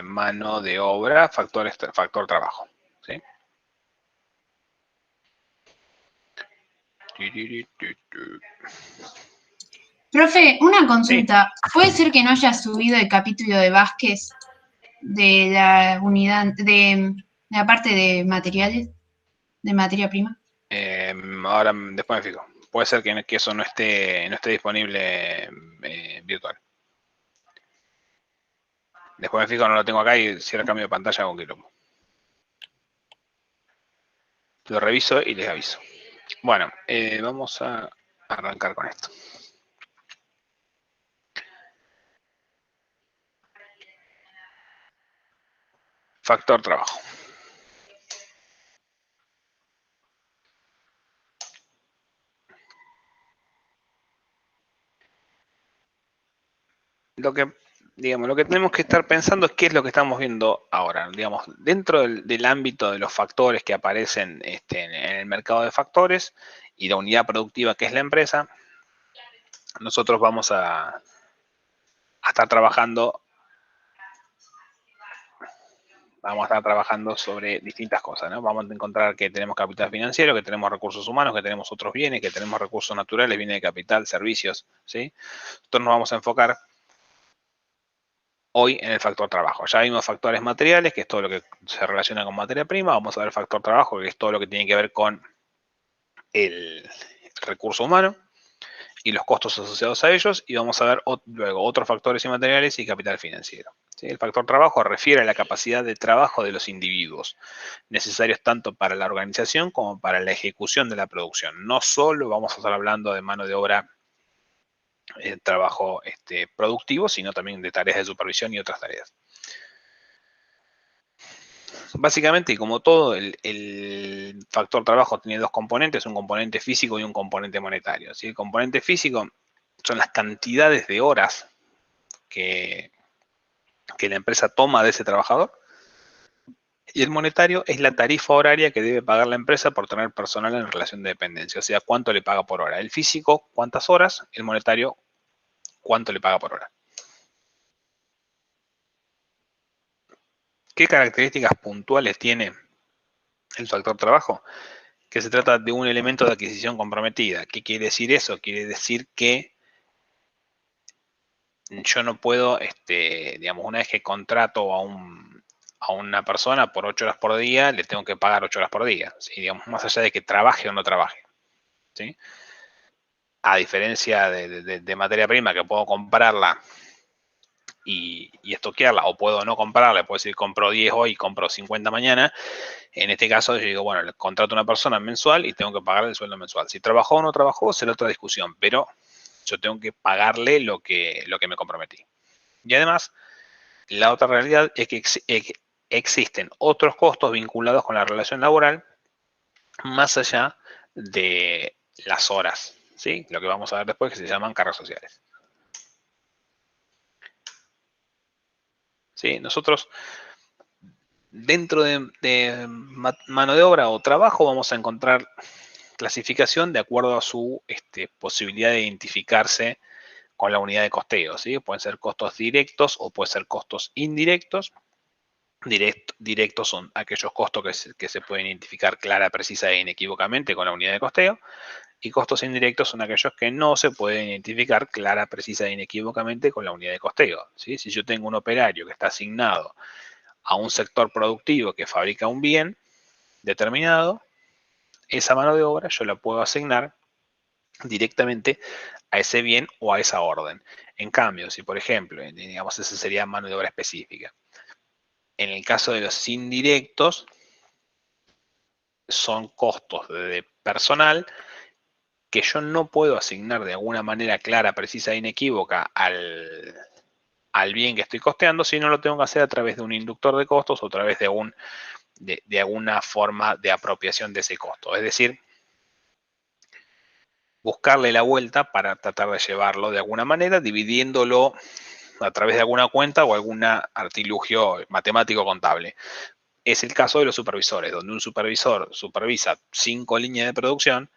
mano de obra, factor trabajo. ¿Sí? Profe, una Sí. consulta. ¿Puede ser que no haya subido el capítulo de Vázquez de la unidad, de la parte de materiales, de materia prima? Ahora después me fijo. Puede ser que eso no esté disponible virtual. Después me fijo, no lo tengo acá y si era cambio de pantalla hago un quilombo. Lo reviso y les aviso. Bueno, vamos a arrancar con esto. Factor trabajo. Lo que tenemos que estar pensando es qué es lo que estamos viendo ahora. Digamos, dentro del ámbito de los factores que aparecen en el mercado de factores y la unidad productiva que es la empresa, nosotros vamos a estar trabajando sobre distintas cosas, ¿no? Vamos a encontrar que tenemos capital financiero, que tenemos recursos humanos, que tenemos otros bienes, que tenemos recursos naturales, bienes de capital, servicios, ¿sí? Nosotros nos vamos a enfocar hoy en el factor trabajo. Ya vimos factores materiales, que es todo lo que se relaciona con materia prima. Vamos a ver factor trabajo, que es todo lo que tiene que ver con el recurso humano y los costos asociados a ellos. Y vamos a ver luego otros factores inmateriales y capital financiero. ¿Sí? El factor trabajo refiere a la capacidad de trabajo de los individuos, necesarios tanto para la organización como para la ejecución de la producción. No solo vamos a estar hablando de mano de obra, trabajo productivo, sino también de tareas de supervisión y otras tareas. Básicamente, y como todo, el factor trabajo tiene dos componentes, un componente físico y un componente monetario. ¿Sí? El componente físico son las cantidades de horas que la empresa toma de ese trabajador. Y el monetario es la tarifa horaria que debe pagar la empresa por tener personal en relación de dependencia. O sea, cuánto le paga por hora. El físico, cuántas horas. El monetario, cuánto le paga por hora. ¿Qué características puntuales tiene el factor trabajo? Que se trata de un elemento de adquisición comprometida. ¿Qué quiere decir eso? Quiere decir que yo no puedo, digamos, una vez que contrato a una persona por 8 horas por día, le tengo que pagar 8 horas por día, ¿sí? Digamos, más allá de que trabaje o no trabaje, ¿sí? A diferencia de materia prima, que puedo comprarla y estoquearla, o puedo no comprarla, puedo decir compro 10 hoy y compro 50 mañana. En este caso yo digo, bueno, le contrato a una persona mensual y tengo que pagarle el sueldo mensual. Si trabajó o no trabajó, será otra discusión, pero yo tengo que pagarle lo que me comprometí. Y además, la otra realidad es que existen otros costos vinculados con la relación laboral más allá de las horas, ¿sí? Lo que vamos a ver después, que se llaman cargas sociales. ¿Sí? Nosotros, dentro de mano de obra o trabajo, vamos a encontrar clasificación de acuerdo a su posibilidad de identificarse con la unidad de costeo, ¿sí? Pueden ser costos directos o pueden ser costos indirectos. Directos son aquellos costos que se pueden identificar clara, precisa e inequívocamente con la unidad de costeo. Y costos indirectos son aquellos que no se pueden identificar clara, precisa e inequívocamente con la unidad de costeo, ¿sí? Si yo tengo un operario que está asignado a un sector productivo que fabrica un bien determinado, esa mano de obra yo la puedo asignar directamente a ese bien o a esa orden. En cambio, si por ejemplo, digamos, esa sería mano de obra específica. En el caso de los indirectos, son costos de personal que yo no puedo asignar de alguna manera clara, precisa e inequívoca al bien que estoy costeando, sino lo tengo que hacer a través de un inductor de costos o a través de alguna forma de apropiación de ese costo. Es decir, buscarle la vuelta para tratar de llevarlo de alguna manera, dividiéndolo a través de alguna cuenta o algún artilugio matemático contable. Es el caso de los supervisores, donde un supervisor supervisa 5 líneas de producción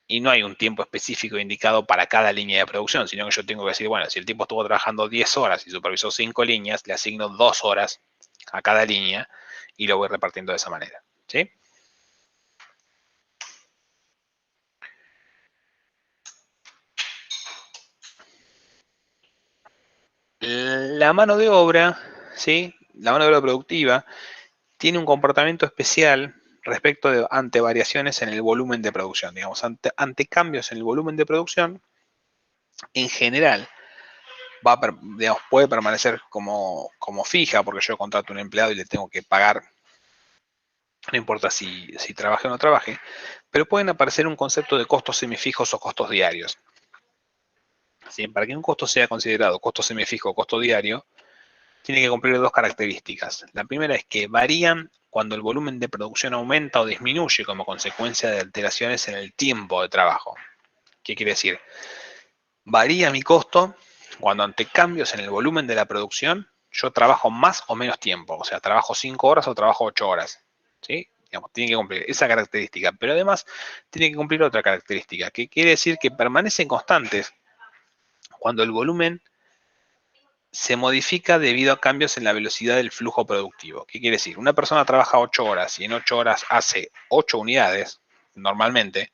y no hay un tiempo específico indicado para cada línea de producción, sino que yo tengo que decir, bueno, si el tipo estuvo trabajando 10 horas y supervisó 5 líneas, le asigno 2 horas a cada línea y lo voy repartiendo de esa manera, ¿sí? La mano de obra, ¿sí? La mano de obra productiva tiene un comportamiento especial respecto ante variaciones en el volumen de producción. Digamos, ante cambios en el volumen de producción, en general, digamos, puede permanecer como fija, porque yo contrato a un empleado y le tengo que pagar, no importa si trabaje o no trabaje, pero pueden aparecer un concepto de costos semifijos o costos diarios. ¿Sí? Para que un costo sea considerado costo semifijo o costo diario, tiene que cumplir dos características. La primera es que varían cuando el volumen de producción aumenta o disminuye como consecuencia de alteraciones en el tiempo de trabajo. ¿Qué quiere decir? Varía mi costo cuando ante cambios en el volumen de la producción yo trabajo más o menos tiempo. O sea, trabajo 5 horas o trabajo 8 horas. ¿Sí? Digamos, tiene que cumplir esa característica. Pero además tiene que cumplir otra característica, que quiere decir que permanecen constantes cuando el volumen se modifica debido a cambios en la velocidad del flujo productivo. ¿Qué quiere decir? Una persona trabaja 8 horas y en 8 horas hace 8 unidades, normalmente,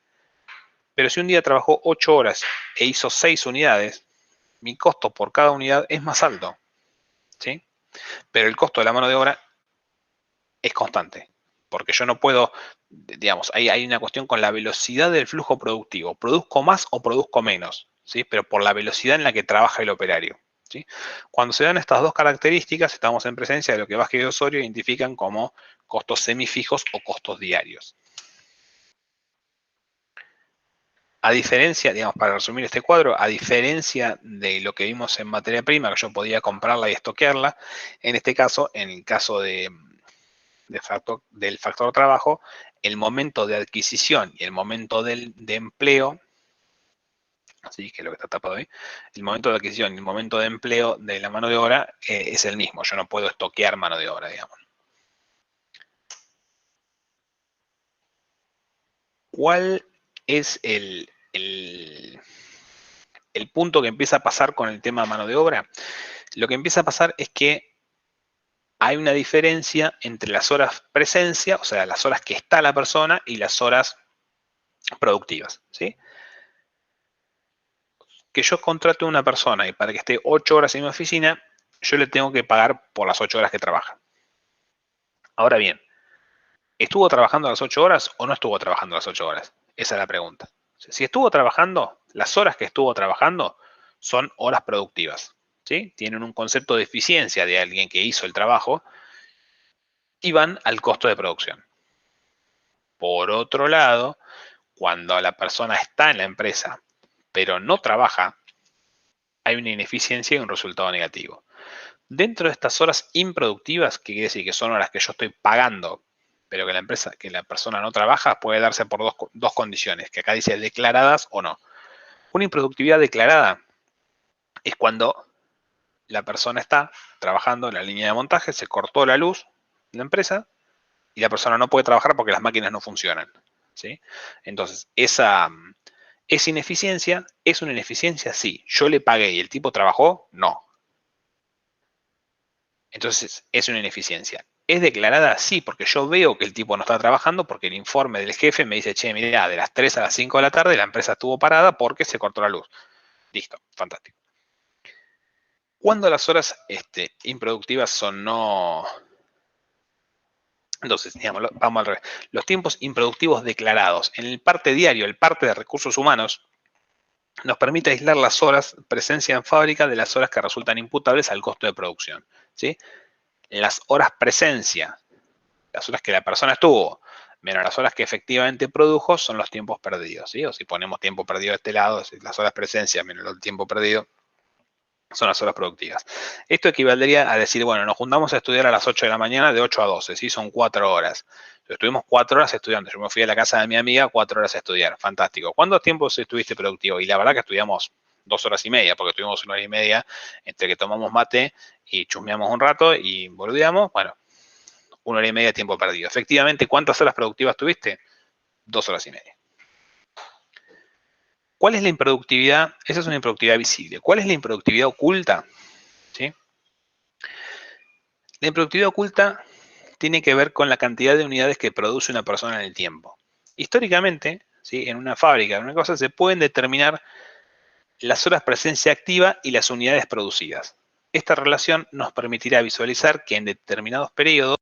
pero si un día trabajó 8 horas e hizo 6 unidades, mi costo por cada unidad es más alto, ¿sí? Pero el costo de la mano de obra es constante, porque yo no puedo, digamos, hay una cuestión con la velocidad del flujo productivo. Produzco más o produzco menos, ¿sí? Pero por la velocidad en la que trabaja el operario. ¿Sí? Cuando se dan estas dos características, estamos en presencia de lo que Vázquez y Osorio identifican como costos semifijos o costos diarios. A diferencia, digamos, para resumir este cuadro, a diferencia de lo que vimos en materia prima, que yo podía comprarla y estoquearla, en este caso, en el caso del factor trabajo, el momento de adquisición y el momento de empleo, así que es lo que está tapado ahí, el momento de adquisición y el momento de empleo de la mano de obra es el mismo. Yo no puedo estoquear mano de obra, digamos. ¿Cuál es el punto que empieza a pasar con el tema de mano de obra? Lo que empieza a pasar es que hay una diferencia entre las horas presencia, o sea, las horas que está la persona, y las horas productivas, ¿sí? Que yo contrate a una persona y para que esté 8 horas en mi oficina, yo le tengo que pagar por las 8 horas que trabaja. Ahora bien, ¿estuvo trabajando las 8 horas o no estuvo trabajando las 8 horas? Esa es la pregunta. Si estuvo trabajando, las horas que estuvo trabajando son horas productivas, ¿sí? Tienen un concepto de eficiencia de alguien que hizo el trabajo y van al costo de producción. Por otro lado, cuando la persona está en la empresa, pero no trabaja, hay una ineficiencia y un resultado negativo. Dentro de estas horas improductivas, que quiere decir que son horas que yo estoy pagando, pero que la persona no trabaja, puede darse por dos condiciones, que acá dice declaradas o no. Una improductividad declarada es cuando la persona está trabajando en la línea de montaje, se cortó la luz de la empresa y la persona no puede trabajar porque las máquinas no funcionan, ¿sí? Entonces, esa ineficiencia es una ineficiencia, sí. Yo le pagué y el tipo trabajó, no. Entonces, es una ineficiencia. ¿Es declarada? Sí, porque yo veo que el tipo no está trabajando porque el informe del jefe me dice, che, mira, de las 3 a las 5 de la tarde la empresa estuvo parada porque se cortó la luz. Listo, fantástico. ¿Cuándo las horas improductivas son no? Entonces, digamos, vamos al revés. Los tiempos improductivos declarados en el parte diario, el parte de recursos humanos, nos permite aislar las horas presencia en fábrica de las horas que resultan imputables al costo de producción, ¿sí? Las horas presencia, las horas que la persona estuvo, menos las horas que efectivamente produjo, son los tiempos perdidos, ¿sí? O si ponemos tiempo perdido de este lado, las horas presencia menos el tiempo perdido, son las horas productivas. Esto equivaldría a decir, bueno, nos juntamos a estudiar a las 8 de la mañana de 8 a 12, ¿sí? Son 4 horas. Estuvimos 4 horas estudiando. Yo me fui a la casa de mi amiga 4 horas a estudiar. Fantástico. ¿Cuántos tiempos estuviste productivo? Y la verdad que estudiamos 2 horas y media, porque estuvimos 1 hora y media entre que tomamos mate y chusmeamos un rato y boludeamos. Bueno, 1 hora y media de tiempo perdido. Efectivamente, ¿cuántas horas productivas tuviste? 2 horas y media. ¿Cuál es la improductividad? Esa es una improductividad visible. ¿Cuál es la improductividad oculta? ¿Sí? La improductividad oculta tiene que ver con la cantidad de unidades que produce una persona en el tiempo. Históricamente, ¿sí? En una fábrica, en una cosa, se pueden determinar las horas presencia activa y las unidades producidas. Esta relación nos permitirá visualizar que en determinados periodos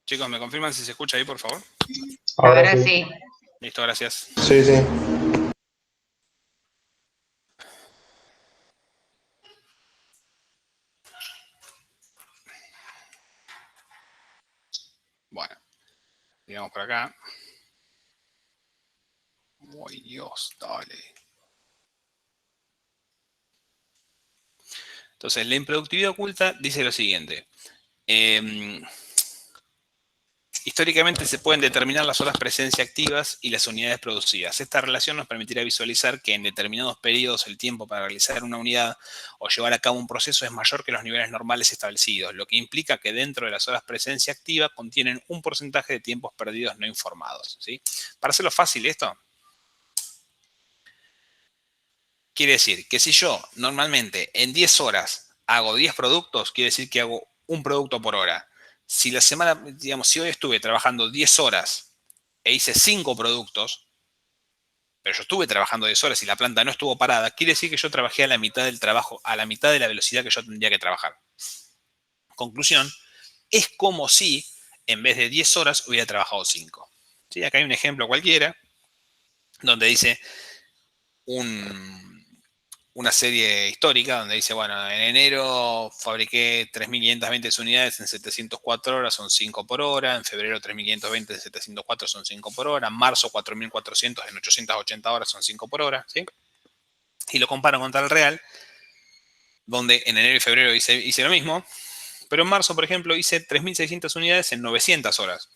Chicos, ¿me confirman si se escucha ahí, por favor? Ahora sí. Listo, gracias. Sí, sí. Bueno, digamos por acá. ¡Ay, Dios! Dale. Entonces, la improductividad oculta dice lo siguiente. Históricamente se pueden determinar las horas presencia activas y las unidades producidas. Esta relación nos permitirá visualizar que en determinados periodos el tiempo para realizar una unidad o llevar a cabo un proceso es mayor que los niveles normales establecidos, lo que implica que dentro de las horas presencia activa contienen un porcentaje de tiempos perdidos no informados, ¿sí? Para hacerlo fácil esto, quiere decir que si yo normalmente en 10 horas hago 10 productos, quiere decir que hago un producto por hora. Si la semana, digamos, si hoy estuve trabajando 10 horas e hice 5 productos, pero yo estuve trabajando 10 horas y la planta no estuvo parada, quiere decir que yo trabajé a la mitad del trabajo, a la mitad de la velocidad que yo tendría que trabajar. Conclusión, es como si en vez de 10 horas hubiera trabajado 5. ¿Sí? Acá hay un ejemplo cualquiera donde dice una serie histórica donde dice, bueno, en enero fabriqué 3.520 unidades en 704 horas, son 5 por hora. En febrero 3.520 en 704 son 5 por hora. En marzo 4.400 en 880 horas son 5 por hora. ¿Sí? Y lo comparo contra el real, donde en enero y febrero hice lo mismo, pero en marzo, por ejemplo, hice 3.600 unidades en 900 horas.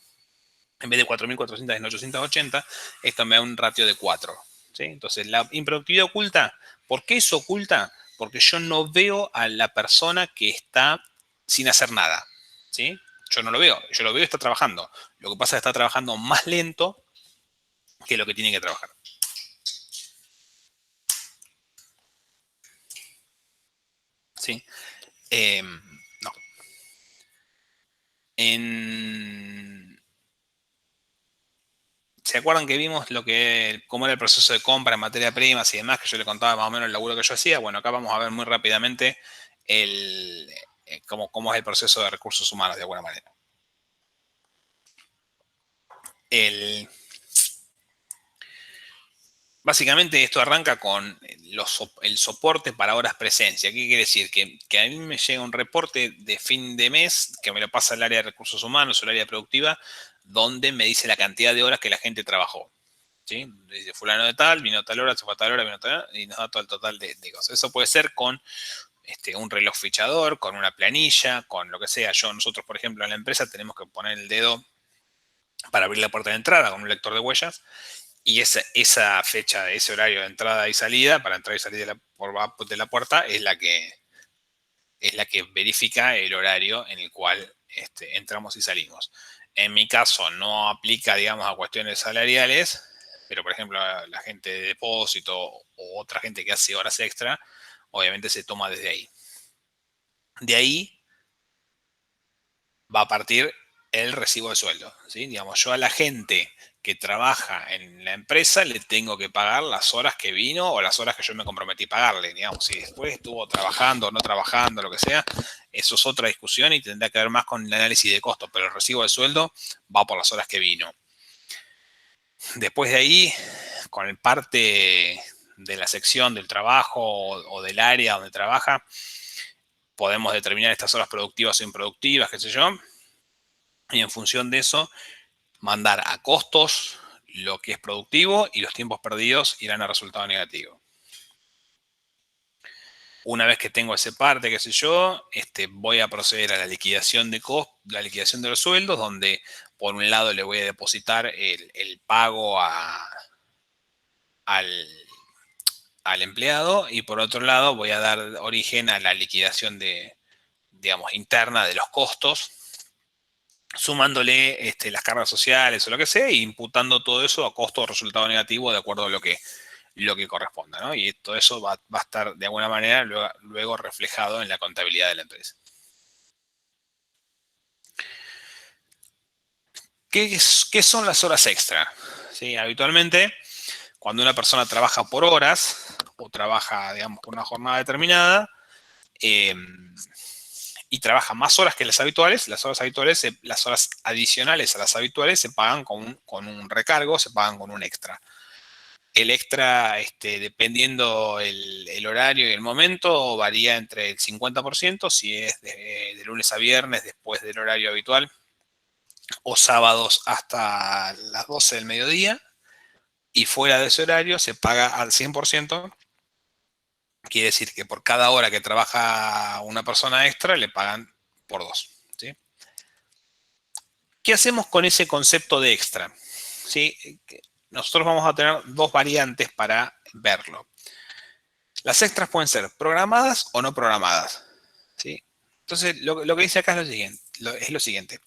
En vez de 4.400 en 880, esto me da un ratio de 4. ¿Sí? Entonces, la improductividad oculta, ¿por qué es oculta? Porque yo no veo a la persona que está sin hacer nada. ¿Sí? Yo no lo veo, yo lo veo y está trabajando. Lo que pasa es que está trabajando más lento que lo que tiene que trabajar. ¿Sí? No. ¿Se acuerdan que vimos cómo era el proceso de compra en materia prima y demás? Que yo le contaba más o menos el laburo que yo hacía. Bueno, acá vamos a ver muy rápidamente cómo es el proceso de recursos humanos, de alguna manera. Básicamente esto arranca con el soporte para horas presencia. ¿Qué quiere decir? Que a mí me llega un reporte de fin de mes que me lo pasa el área de recursos humanos o el área productiva donde me dice la cantidad de horas que la gente trabajó. ¿Sí? Dice fulano de tal, vino a tal hora, se fue a tal hora, vino a tal hora, y nos da todo el total de cosas. Eso puede ser con un reloj fichador, con una planilla, con lo que sea. Nosotros, por ejemplo, en la empresa tenemos que poner el dedo para abrir la puerta de entrada con un lector de huellas, y esa fecha, ese horario de entrada y salida, para entrar y salir de la puerta, es la que verifica el horario en el cual entramos y salimos. En mi caso no aplica, digamos, a cuestiones salariales, pero por ejemplo la gente de depósito o otra gente que hace horas extra, obviamente se toma desde ahí. De ahí va a partir el recibo de sueldo, ¿sí? Digamos, yo a la gente que trabaja en la empresa le tengo que pagar las horas que vino o las horas que yo me comprometí a pagarle. Digamos, si después estuvo trabajando o no trabajando, lo que sea, eso es otra discusión y tendrá que ver más con el análisis de costos, pero el recibo de sueldo va por las horas que vino. Después de ahí, con el parte de la sección del trabajo o del área donde trabaja, podemos determinar estas horas productivas o improductivas, qué sé yo, y en función de eso, mandar a costos lo que es productivo y los tiempos perdidos irán a resultado negativo. Una vez que tengo ese parte, qué sé yo, voy a proceder a la liquidación de la liquidación de los sueldos, donde por un lado le voy a depositar el pago al empleado y por otro lado voy a dar origen a la liquidación digamos, interna de los costos, sumándole las cargas sociales o lo que sea, e imputando todo eso a costo o resultado negativo de acuerdo a lo que corresponda, ¿no? Y todo eso va a estar de alguna manera luego reflejado en la contabilidad de la empresa. ¿Qué son las horas extra? ¿Sí? Habitualmente, cuando una persona trabaja por horas o trabaja, digamos, por una jornada determinada, y trabaja más horas que las horas habituales, las horas adicionales a las habituales se pagan con un recargo, se pagan con un extra. El extra, dependiendo el horario y el momento, varía entre el 50%, si es de lunes a viernes después del horario habitual, o sábados hasta las 12 del mediodía, y fuera de ese horario se paga al 100%. Quiere decir que por cada hora que trabaja una persona extra le pagan por 2. ¿Sí? ¿Qué hacemos con ese concepto de extra? ¿Sí? Nosotros vamos a tener dos variantes para verlo. Las extras pueden ser programadas o no programadas. ¿Sí? Entonces, lo que dice acá es lo siguiente.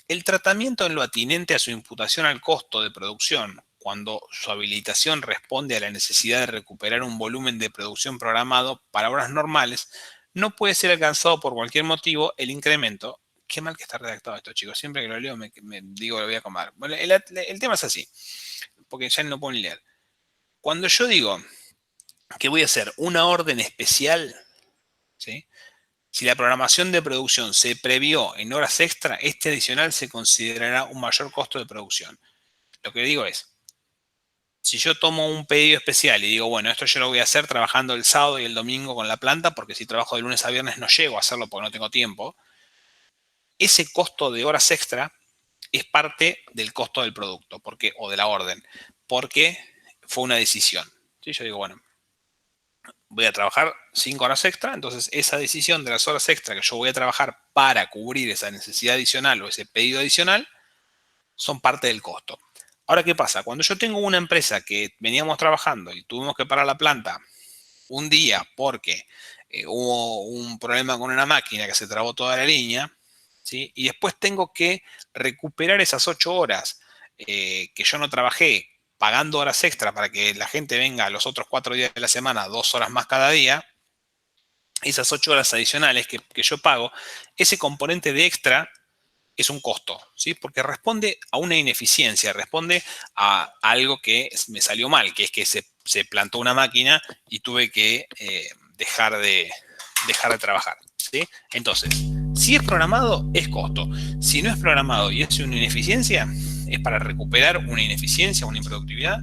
El tratamiento en lo atinente a su imputación al costo de producción, cuando su habilitación responde a la necesidad de recuperar un volumen de producción programado para horas normales, no puede ser alcanzado por cualquier motivo el incremento. Qué mal que está redactado esto, chicos. Siempre que lo leo me digo lo voy a comer. Bueno, el tema es así, porque ya no puedo ni leer. Cuando yo digo que voy a hacer una orden especial, ¿sí? Si la programación de producción se previó en horas extra, este adicional se considerará un mayor costo de producción. Lo que digo es, si yo tomo un pedido especial y digo, bueno, esto yo lo voy a hacer trabajando el sábado y el domingo con la planta, porque si trabajo de lunes a viernes no llego a hacerlo porque no tengo tiempo, ese costo de horas extra es parte del costo del producto o de la orden, porque fue una decisión. ¿Sí? Yo digo, bueno, voy a trabajar 5 horas extra, entonces esa decisión de las horas extra que yo voy a trabajar para cubrir esa necesidad adicional o ese pedido adicional son parte del costo. Ahora, ¿qué pasa? Cuando yo tengo una empresa que veníamos trabajando y tuvimos que parar la planta un día porque hubo un problema con una máquina que se trabó toda la línea, ¿sí? Y después tengo que recuperar esas 8 horas que yo no trabajé, pagando horas extra para que la gente venga los otros 4 días de la semana, 2 horas más cada día, esas 8 horas adicionales que yo pago, ese componente de extra es un costo, ¿sí? Porque responde a una ineficiencia, responde a algo que me salió mal, que es que se plantó una máquina y tuve que dejar de trabajar, ¿sí? Entonces, si es programado, es costo. Si no es programado y es una ineficiencia, es para recuperar una ineficiencia, una improductividad,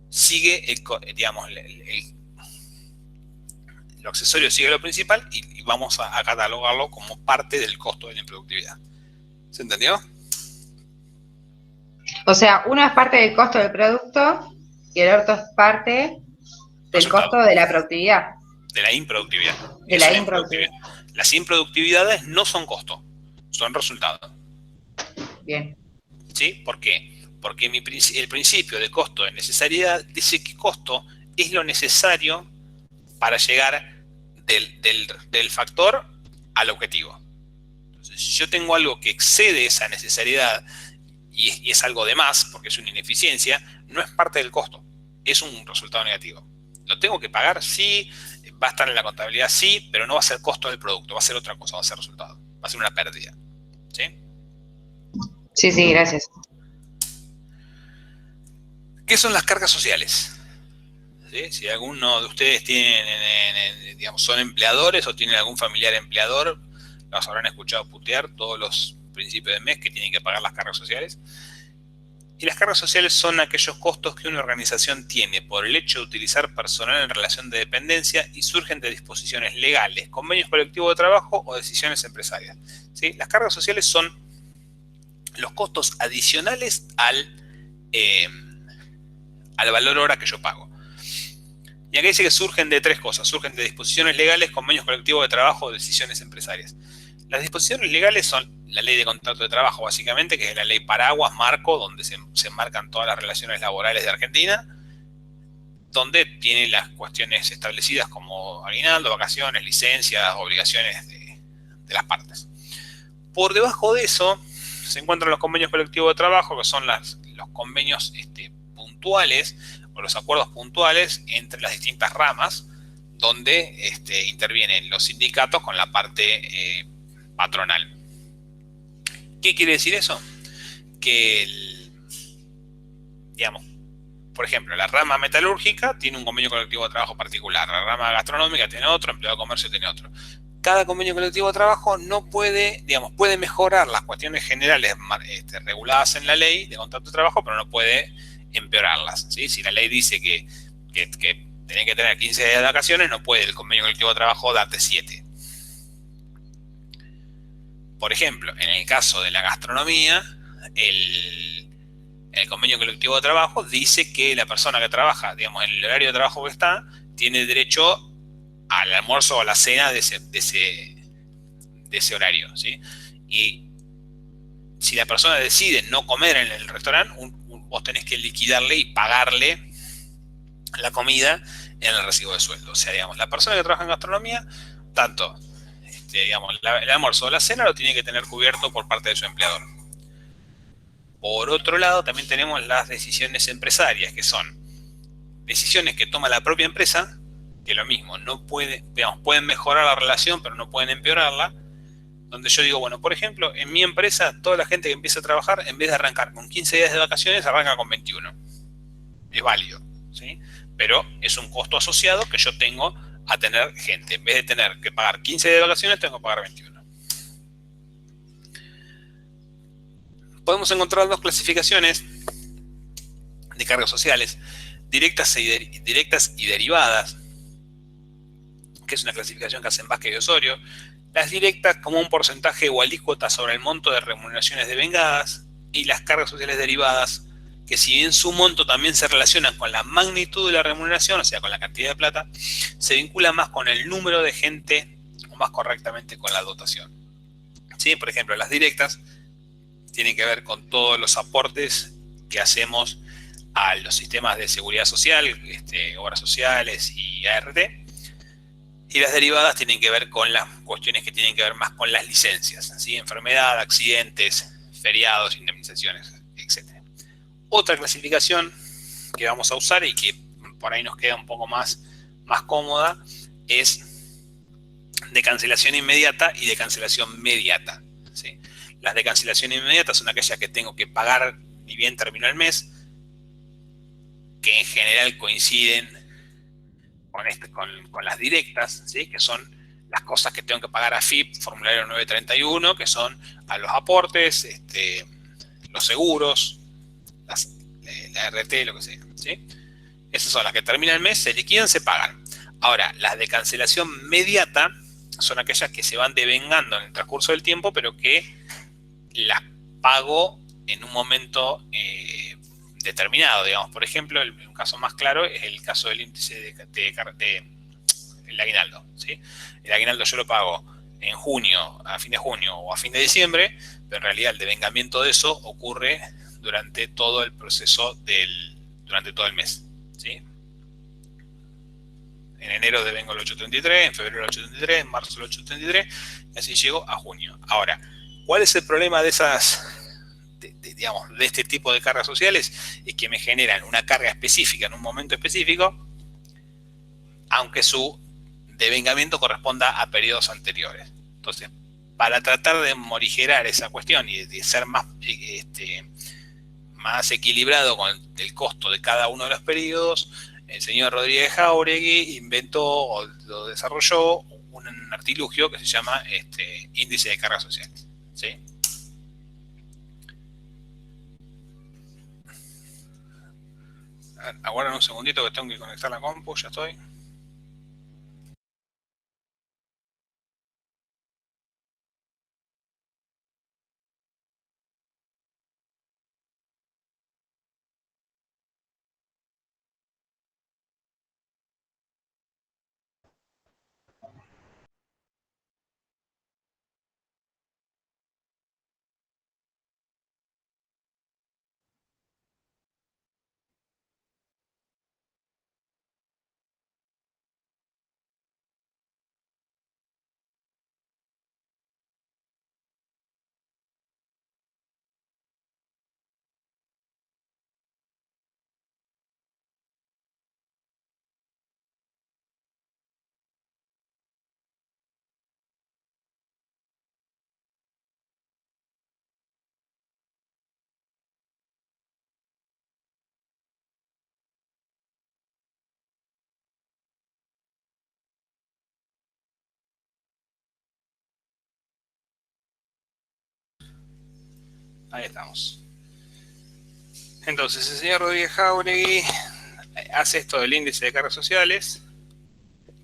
sigue, digamos, lo accesorio sigue lo principal y vamos a catalogarlo como parte del costo de la improductividad. ¿Se entendió? O sea, uno es parte del costo del producto y el otro es parte del costo de la productividad. De la improductividad. De la improductividad. Las improductividades no son costo, son resultado. Bien. ¿Sí? ¿Por qué? Porque el principio de costo de necesariedad dice que costo es lo necesario para llegar del factor al objetivo. Entonces, si yo tengo algo que excede esa necesidad y es algo de más, porque es una ineficiencia, no es parte del costo, es un resultado negativo. ¿Lo tengo que pagar? Sí. ¿Va a estar en la contabilidad? Sí, pero no va a ser costo del producto, va a ser otra cosa, va a ser resultado, va a ser una pérdida. ¿Sí? Sí, gracias. ¿Qué son las cargas sociales? ¿Sí? Si alguno de ustedes digamos, son empleadores o tienen algún familiar empleador, los habrán escuchado putear todos los principios de mes que tienen que pagar las cargas sociales. Y las cargas sociales son aquellos costos que una organización tiene por el hecho de utilizar personal en relación de dependencia y surgen de disposiciones legales, convenios colectivos de trabajo o decisiones empresarias. ¿Sí? Las cargas sociales son los costos adicionales al valor hora que yo pago. Y acá dice que surgen de tres cosas. Surgen de disposiciones legales, convenios colectivos de trabajo o decisiones empresarias. Las disposiciones legales son la ley de contrato de trabajo, básicamente, que es la ley paraguas, marco, donde se marcan todas las relaciones laborales de Argentina, donde tiene las cuestiones establecidas como aguinaldo, vacaciones, licencias, obligaciones de las partes. Por debajo de eso se encuentran los convenios colectivos de trabajo, que son los convenios puntuales o los acuerdos puntuales entre las distintas ramas, donde intervienen los sindicatos con la parte patronal. ¿Qué quiere decir eso? Que, digamos, por ejemplo, la rama metalúrgica tiene un convenio colectivo de trabajo particular, la rama gastronómica tiene otro, empleado de comercio tiene otro. Cada convenio colectivo de trabajo no puede, digamos, puede mejorar las cuestiones generales reguladas en la ley de contrato de trabajo, pero no puede empeorarlas. ¿Sí? Si la ley dice que tenés que tener 15 días de vacaciones, no puede el convenio colectivo de trabajo darte 7. Por ejemplo, en el caso de la gastronomía, el convenio colectivo de trabajo dice que la persona que trabaja, digamos, en el horario de trabajo que está, tiene derecho al almuerzo o a la cena de ese horario, ¿sí? Y si la persona decide no comer en el restaurante, vos tenés que liquidarle y pagarle la comida en el recibo de sueldo. O sea, digamos, la persona que trabaja en gastronomía, tanto digamos, el almuerzo o la cena lo tiene que tener cubierto por parte de su empleador. Por otro lado, también tenemos las decisiones empresarias, que son decisiones que toma la propia empresa, que lo mismo, no puede, digamos, pueden mejorar la relación, pero no pueden empeorarla, donde yo digo, bueno, por ejemplo, en mi empresa, toda la gente que empieza a trabajar, en vez de arrancar con 15 días de vacaciones, arranca con 21. Es válido, ¿sí? Pero es un costo asociado que yo tengo a tener gente. En vez de tener que pagar 15 días de vacaciones, tengo que pagar 21. Podemos encontrar dos clasificaciones de cargas sociales, directas y derivadas, que es una clasificación que hacen Vázquez y Osorio. Las directas como un porcentaje o alícuota sobre el monto de remuneraciones devengadas, y las cargas sociales derivadas, que si bien su monto también se relaciona con la magnitud de la remuneración, o sea, con la cantidad de plata, se vincula más con el número de gente, o más correctamente con la dotación. ¿Sí? Por ejemplo, las directas tienen que ver con todos los aportes que hacemos a los sistemas de seguridad social, obras sociales y ART. Y las derivadas tienen que ver con las cuestiones que tienen que ver más con las licencias, ¿sí? Enfermedad, accidentes, feriados, indemnizaciones, etc. Otra clasificación que vamos a usar y que por ahí nos queda un poco más cómoda es de cancelación inmediata y de cancelación mediata, ¿sí? Las de cancelación inmediata son aquellas que tengo que pagar ni bien terminó el mes, que en general coinciden con las directas, ¿sí? Que son las cosas que tengo que pagar a FIP, formulario 931, que son a los aportes, los seguros, la RT, lo que sea, ¿sí? Esas son las que terminan el mes, se liquidan, se pagan. Ahora, las de cancelación mediata son aquellas que se van devengando en el transcurso del tiempo, pero que las pago en un momento determinado, digamos. Por ejemplo, un caso más claro es el caso del índice el aguinaldo, ¿sí? El aguinaldo yo lo pago en junio, a fin de junio o a fin de diciembre, pero en realidad el devengamiento de eso ocurre durante todo el proceso durante todo el mes, ¿sí? En enero devengo el 833, en febrero el 833, en marzo el 833, y así llego a junio. Ahora, ¿cuál es el problema de digamos, de este tipo de cargas sociales? Es que me generan una carga específica en un momento específico, aunque su devengamiento corresponda a periodos anteriores. Entonces, para tratar de morigerar esa cuestión y de ser más equilibrado con el costo de cada uno de los periodos, el señor Rodríguez Jáuregui inventó o lo desarrolló un artilugio que se llama índice de cargas sociales, ¿sí? Aguarden un segundito que tengo que conectar la compu, ya estoy. Ahí estamos. Entonces, el señor Rodríguez Jáuregui hace esto del índice de cargas sociales,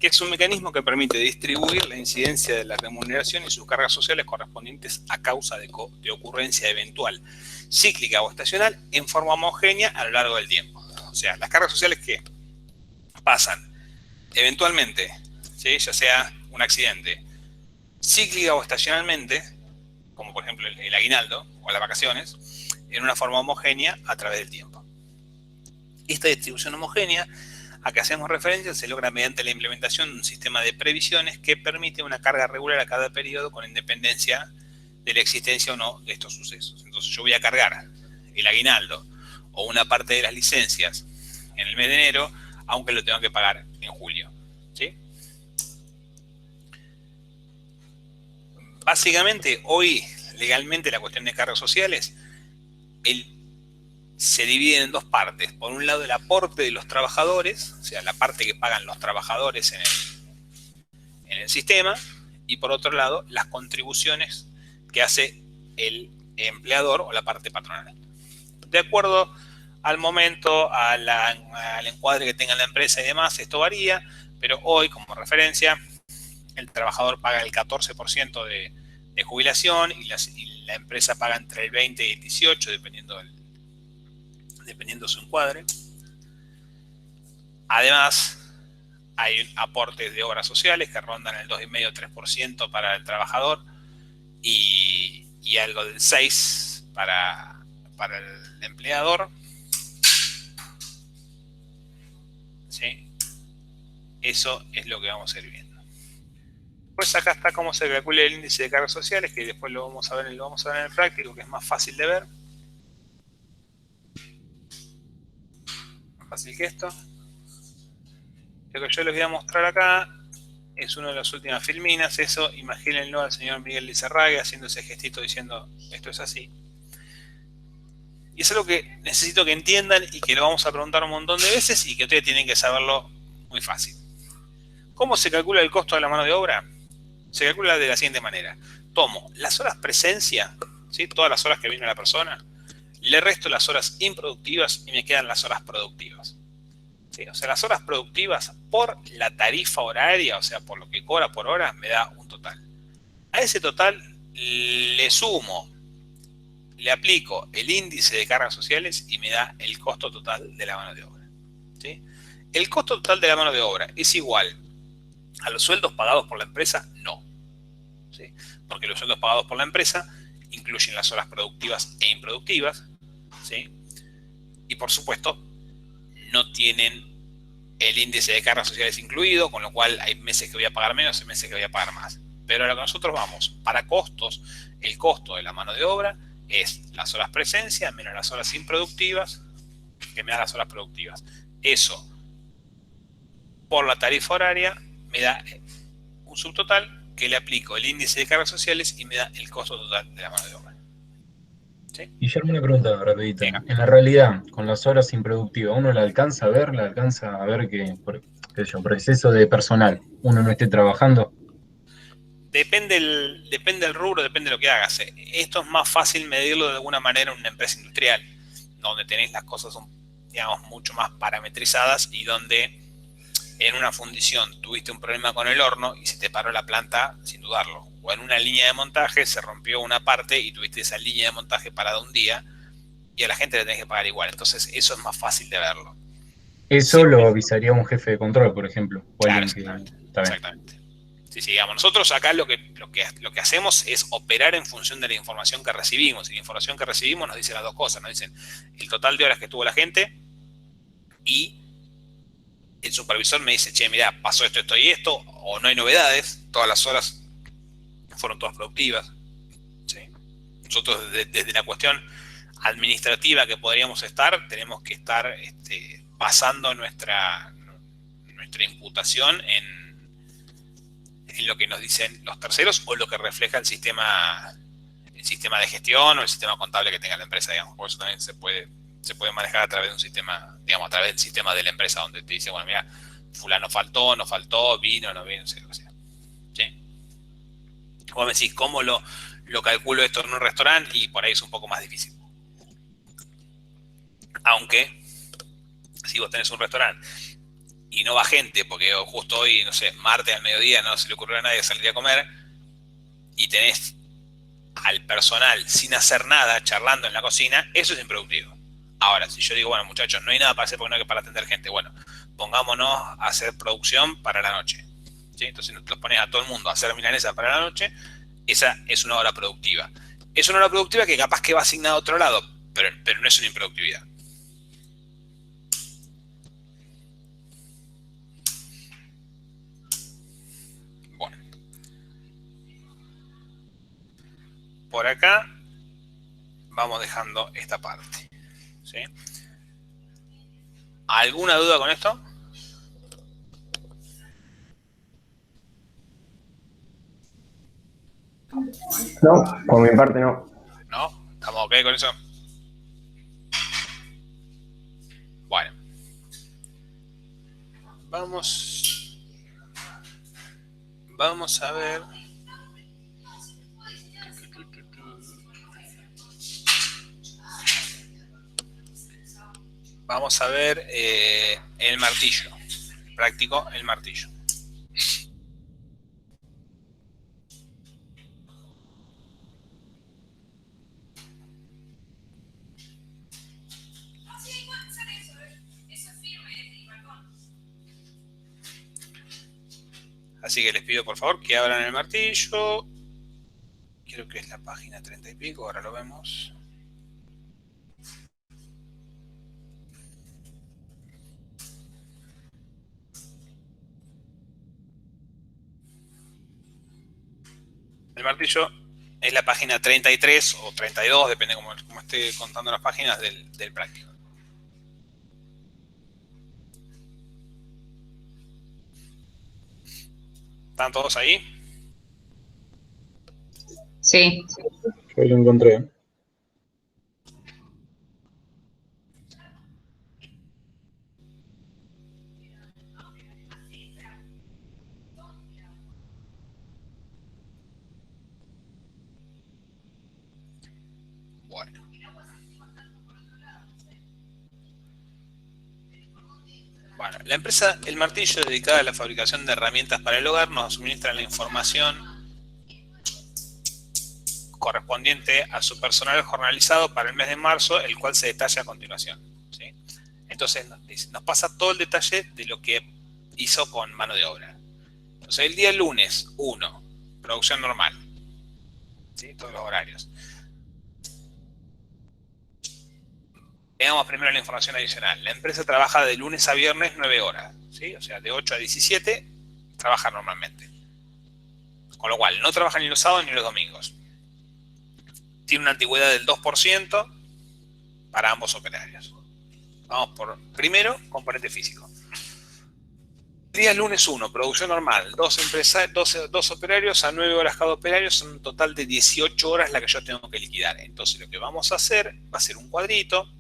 que es un mecanismo que permite distribuir la incidencia de la remuneración y sus cargas sociales correspondientes a causa de ocurrencia eventual, cíclica o estacional, en forma homogénea a lo largo del tiempo. O sea, las cargas sociales que pasan eventualmente, ¿sí? Ya sea un accidente, cíclica o estacionalmente, como por ejemplo el aguinaldo o las vacaciones, en una forma homogénea a través del tiempo. Esta distribución homogénea a que hacemos referencia se logra mediante la implementación de un sistema de previsiones que permite una carga regular a cada periodo con independencia de la existencia o no de estos sucesos. Entonces yo voy a cargar el aguinaldo o una parte de las licencias en el mes de enero, aunque lo tengo que pagar en julio, ¿sí? Básicamente, hoy, legalmente, la cuestión de cargas sociales se divide en dos partes. Por un lado, el aporte de los trabajadores, o sea, la parte que pagan los trabajadores en el sistema, y por otro lado, las contribuciones que hace el empleador o la parte patronal. De acuerdo al momento, al encuadre que tenga la empresa y demás, esto varía, pero hoy, como referencia, el trabajador paga el 14% de jubilación y la empresa paga entre el 20 y el 18%, dependiendo su encuadre. Además, hay aportes de obras sociales que rondan el 2,5-3% para el trabajador y algo del 6% para el empleador. ¿Sí? Eso es lo que vamos a ir viendo. Pues acá está cómo se calcula el índice de cargas sociales, que después lo vamos a ver en el práctico, que es más fácil de ver. Más fácil que esto. Lo que yo les voy a mostrar acá es una de las últimas filminas. Eso, imagínenlo al señor Miguel Lizarraga haciendo ese gestito diciendo esto es así. Y es algo que necesito que entiendan y que lo vamos a preguntar un montón de veces y que ustedes tienen que saberlo muy fácil. ¿Cómo se calcula el costo de la mano de obra? Se calcula de la siguiente manera. Tomo las horas presencia, ¿sí? Todas las horas que vino la persona, le resto las horas improductivas y me quedan las horas productivas. ¿Sí? O sea, las horas productivas por la tarifa horaria, o sea, por lo que cobra por hora, me da un total. A ese total le sumo le aplico el índice de cargas sociales y me da el costo total de la mano de obra. ¿Sí? ¿El costo total de la mano de obra es igual a los sueldos pagados por la empresa? No. ¿Sí? Porque los sueldos pagados por la empresa incluyen las horas productivas e improductivas. ¿Sí? Y por supuesto, no tienen el índice de cargas sociales incluido, con lo cual hay meses que voy a pagar menos y meses que voy a pagar más. Pero a lo que nosotros vamos, para costos, el costo de la mano de obra es las horas presencia menos las horas improductivas, que me da las horas productivas. Eso, por la tarifa horaria, me da un subtotal que le aplico el índice de cargas sociales y me da el costo total de la mano de obra. ¿Sí? Guillermo, una pregunta rapidita. Venga. En la realidad, con las horas improductivas, ¿uno la alcanza a ver? ¿La alcanza a ver que, por exceso de personal, uno no esté trabajando? Depende del rubro, depende de lo que hagas. Esto es más fácil medirlo de alguna manera en una empresa industrial, donde tenés las cosas, digamos, mucho más parametrizadas y donde en una fundición tuviste un problema con el horno y se te paró la planta sin dudarlo. O en una línea de montaje se rompió una parte y tuviste esa línea de montaje parada un día y a la gente le tenés que pagar igual. Entonces eso es más fácil de verlo. Eso lo avisaría un jefe de control, por ejemplo. O Claro, alguien exactamente. que... Está bien. Exactamente. Sí, digamos, nosotros acá lo que hacemos es operar en función de la información que recibimos. Y la información que recibimos nos dice las dos cosas. Nos dicen el total de horas que tuvo la gente y el supervisor me dice, che, mirá, pasó esto, esto y esto, o no hay novedades, todas las horas fueron todas productivas. ¿Sí? Nosotros desde la cuestión administrativa que podríamos estar, tenemos que estar basando nuestra imputación en lo que nos dicen los terceros o lo que refleja el sistema de gestión o el sistema contable que tenga la empresa, digamos. Por eso también se puede manejar a través de un sistema, digamos, a través del sistema de la empresa donde te dice, bueno, mira, fulano faltó, no faltó, vino, no vino, no sé lo que sea. ¿Sí? Vos me decís, ¿cómo lo calculo esto en un restaurante? Y por ahí es un poco más difícil. Aunque, si vos tenés un restaurante y no va gente, porque justo hoy, no sé, martes al mediodía no se le ocurrió a nadie salir a comer, y tenés al personal sin hacer nada, charlando en la cocina, eso es improductivo. Ahora, si yo digo, bueno, muchachos, no hay nada para hacer porque no hay que para atender gente, bueno, pongámonos a hacer producción para la noche. ¿Sí? Entonces los pones a todo el mundo a hacer milanesa para la noche, esa es una hora productiva. Es una hora productiva que capaz que va asignada a otro lado, pero no es una improductividad. Por acá vamos dejando esta parte. ¿Sí? ¿Alguna duda con esto? No, por mi parte no. ¿No? ¿Estamos ok con eso? Bueno. Vamos a ver. Vamos a ver el martillo. Práctico, el martillo. Así que les pido por favor que abran el martillo. Creo que es la página 30 y pico, ahora lo vemos. El martillo es la página 33 o 32, depende cómo esté contando las páginas del práctico. ¿Están todos ahí? Sí. Yo lo encontré. Bueno, la empresa El Martillo, dedicada a la fabricación de herramientas para el hogar, nos suministra la información correspondiente a su personal jornalizado para el mes de marzo, el cual se detalla a continuación, ¿sí? Entonces nos pasa todo el detalle de lo que hizo con mano de obra. Entonces el día lunes 1, producción normal, ¿sí? Todos los horarios. Veamos primero la información adicional. La empresa trabaja de lunes a viernes 9 horas, ¿sí? O sea, de 8 a 17 trabaja normalmente. Con lo cual, no trabaja ni los sábados ni los domingos. Tiene una antigüedad del 2% para ambos operarios. Vamos por primero, componente físico. Día lunes 1, producción normal, dos operarios a 9 horas cada operario, son un total de 18 horas la que yo tengo que liquidar. Entonces lo que vamos a hacer va a ser un cuadrito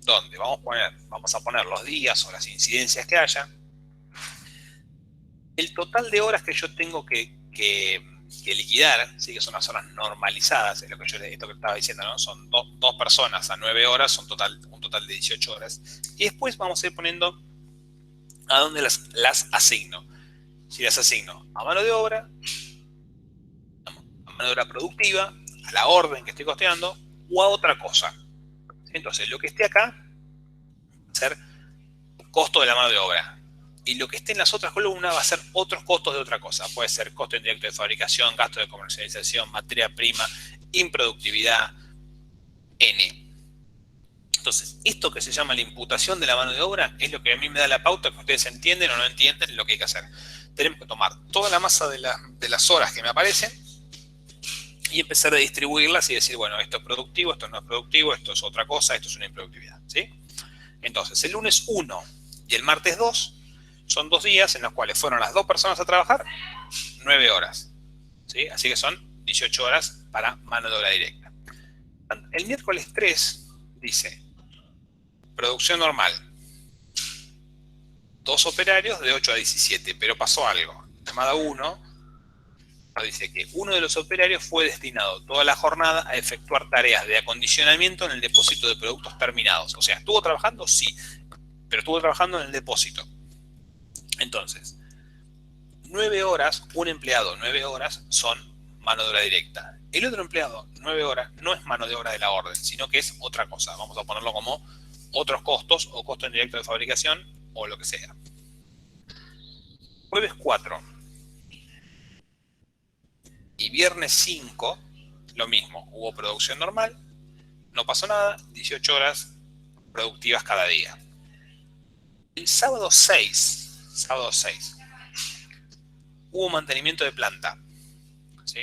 donde vamos a poner los días o las incidencias que haya. El total de horas que yo tengo que liquidar, ¿sí? Que son las horas normalizadas, es esto que estaba diciendo, ¿no? Son dos personas a 9 horas, son un total de 18 horas. Y después vamos a ir poniendo a dónde las asigno. Si las asigno a mano de obra productiva, a la orden que estoy costeando, o a otra cosa. Entonces, lo que esté acá va a ser costo de la mano de obra. Y lo que esté en las otras columnas va a ser otros costos de otra cosa. Puede ser costo indirecto de fabricación, gasto de comercialización, materia prima, improductividad, N. Entonces, esto que se llama la imputación de la mano de obra es lo que a mí me da la pauta que ustedes entienden o no entienden lo que hay que hacer. Tenemos que tomar toda la masa de las horas que me aparecen y empezar a distribuirlas y decir, bueno, esto es productivo, esto no es productivo, esto es otra cosa, esto es una improductividad, ¿sí? Entonces, el lunes 1 y el martes 2 son 2 días en los cuales fueron las 2 personas a trabajar 9 horas, ¿sí? Así que son 18 horas para mano de obra directa. El miércoles 3 dice, producción normal, 2 operarios de 8 a 17, pero pasó algo. Llamada 1 dice que uno de los operarios fue destinado toda la jornada a efectuar tareas de acondicionamiento en el depósito de productos terminados. O sea, ¿estuvo trabajando? Sí, pero estuvo trabajando en el depósito. Entonces, 9 horas, un empleado 9 horas son mano de obra directa. El otro empleado 9 horas no es mano de obra de la orden, sino que es otra cosa. Vamos a ponerlo como otros costos o costo indirecto de fabricación o lo que sea. Jueves 4 y viernes 5, lo mismo. Hubo producción normal, no pasó nada, 18 horas productivas cada día. El sábado 6, hubo mantenimiento de planta, ¿sí?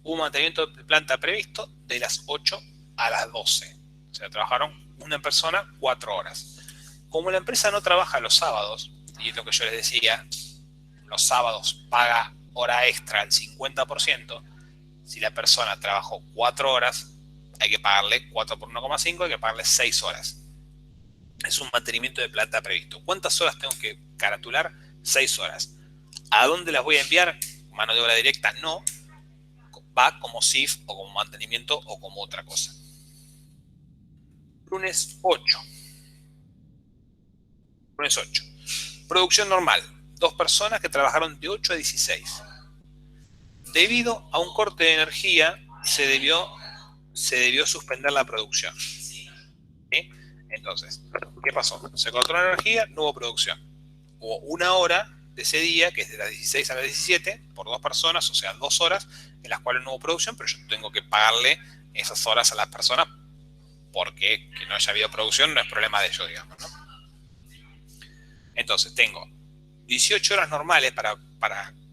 Hubo mantenimiento de planta previsto de las 8 a las 12. O sea, trabajaron una persona 4 horas. Como la empresa no trabaja los sábados, y es lo que yo les decía, los sábados paga hora extra al 50%, si la persona trabajó 4 horas, hay que pagarle 4 por 1,5, hay que pagarle 6 horas. Es un mantenimiento de planta previsto. ¿Cuántas horas tengo que caratular? 6 horas. ¿A dónde las voy a enviar? Mano de obra directa no. Va como SIF o como mantenimiento o como otra cosa. Lunes 8. Lunes 8. Producción normal. 2 personas que trabajaron de 8 a 16. Debido a un corte de energía, se debió suspender la producción. ¿Sí? Entonces, ¿qué pasó? Se cortó la energía, no hubo producción. Hubo 1 hora de ese día, que es de las 16 a las 17, por 2 personas, o sea, 2 horas, en las cuales no hubo producción, pero yo tengo que pagarle esas horas a las personas porque que no haya habido producción no es problema de ellos, digamos, ¿no? Entonces, tengo 18 horas normales para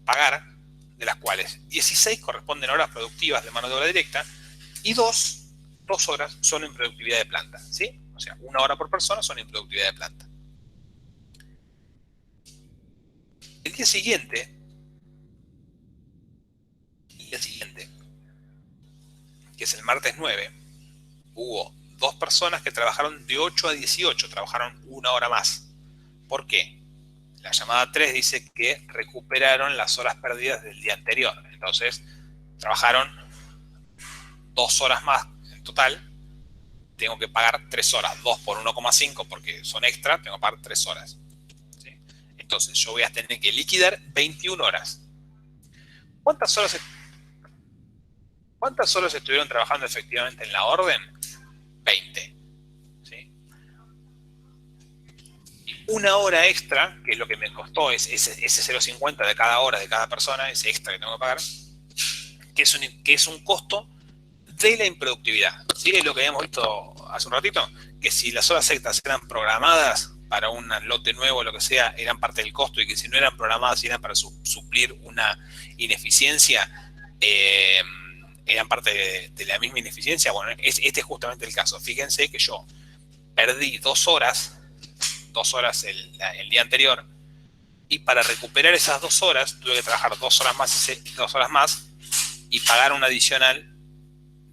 pagar, de las cuales 16 corresponden a horas productivas de mano de obra directa y 2 horas son en productividad de planta, ¿sí? O sea, 1 hora por persona son en productividad de planta. El día siguiente, que es el martes 9, hubo 2 personas que trabajaron de 8 a 18, trabajaron 1 hora más. ¿Por qué? La llamada 3 dice que recuperaron las horas perdidas del día anterior. Entonces, trabajaron 2 horas más en total. Tengo que pagar 3 horas. 2 por 1,5 porque son extra, tengo que pagar 3 horas. ¿Sí? Entonces, yo voy a tener que liquidar 21 horas. ¿Cuántas horas ¿Cuántas horas estuvieron trabajando efectivamente en la orden? 20. ¿Sí? Y una hora extra, que es lo que me costó, ese 0,50 de cada hora de cada persona, ese extra que tengo que pagar, que es un costo de la improductividad. ¿Sí? Es lo que habíamos visto hace un ratito, que si las horas extras eran programadas para un lote nuevo o lo que sea, eran parte del costo, y que si no eran programadas y eran para suplir una ineficiencia, eran parte de la misma ineficiencia. Bueno, este es justamente el caso. Fíjense que yo perdí 2 horas el día anterior, y para recuperar esas 2 horas tuve que trabajar 2 horas más y pagar un adicional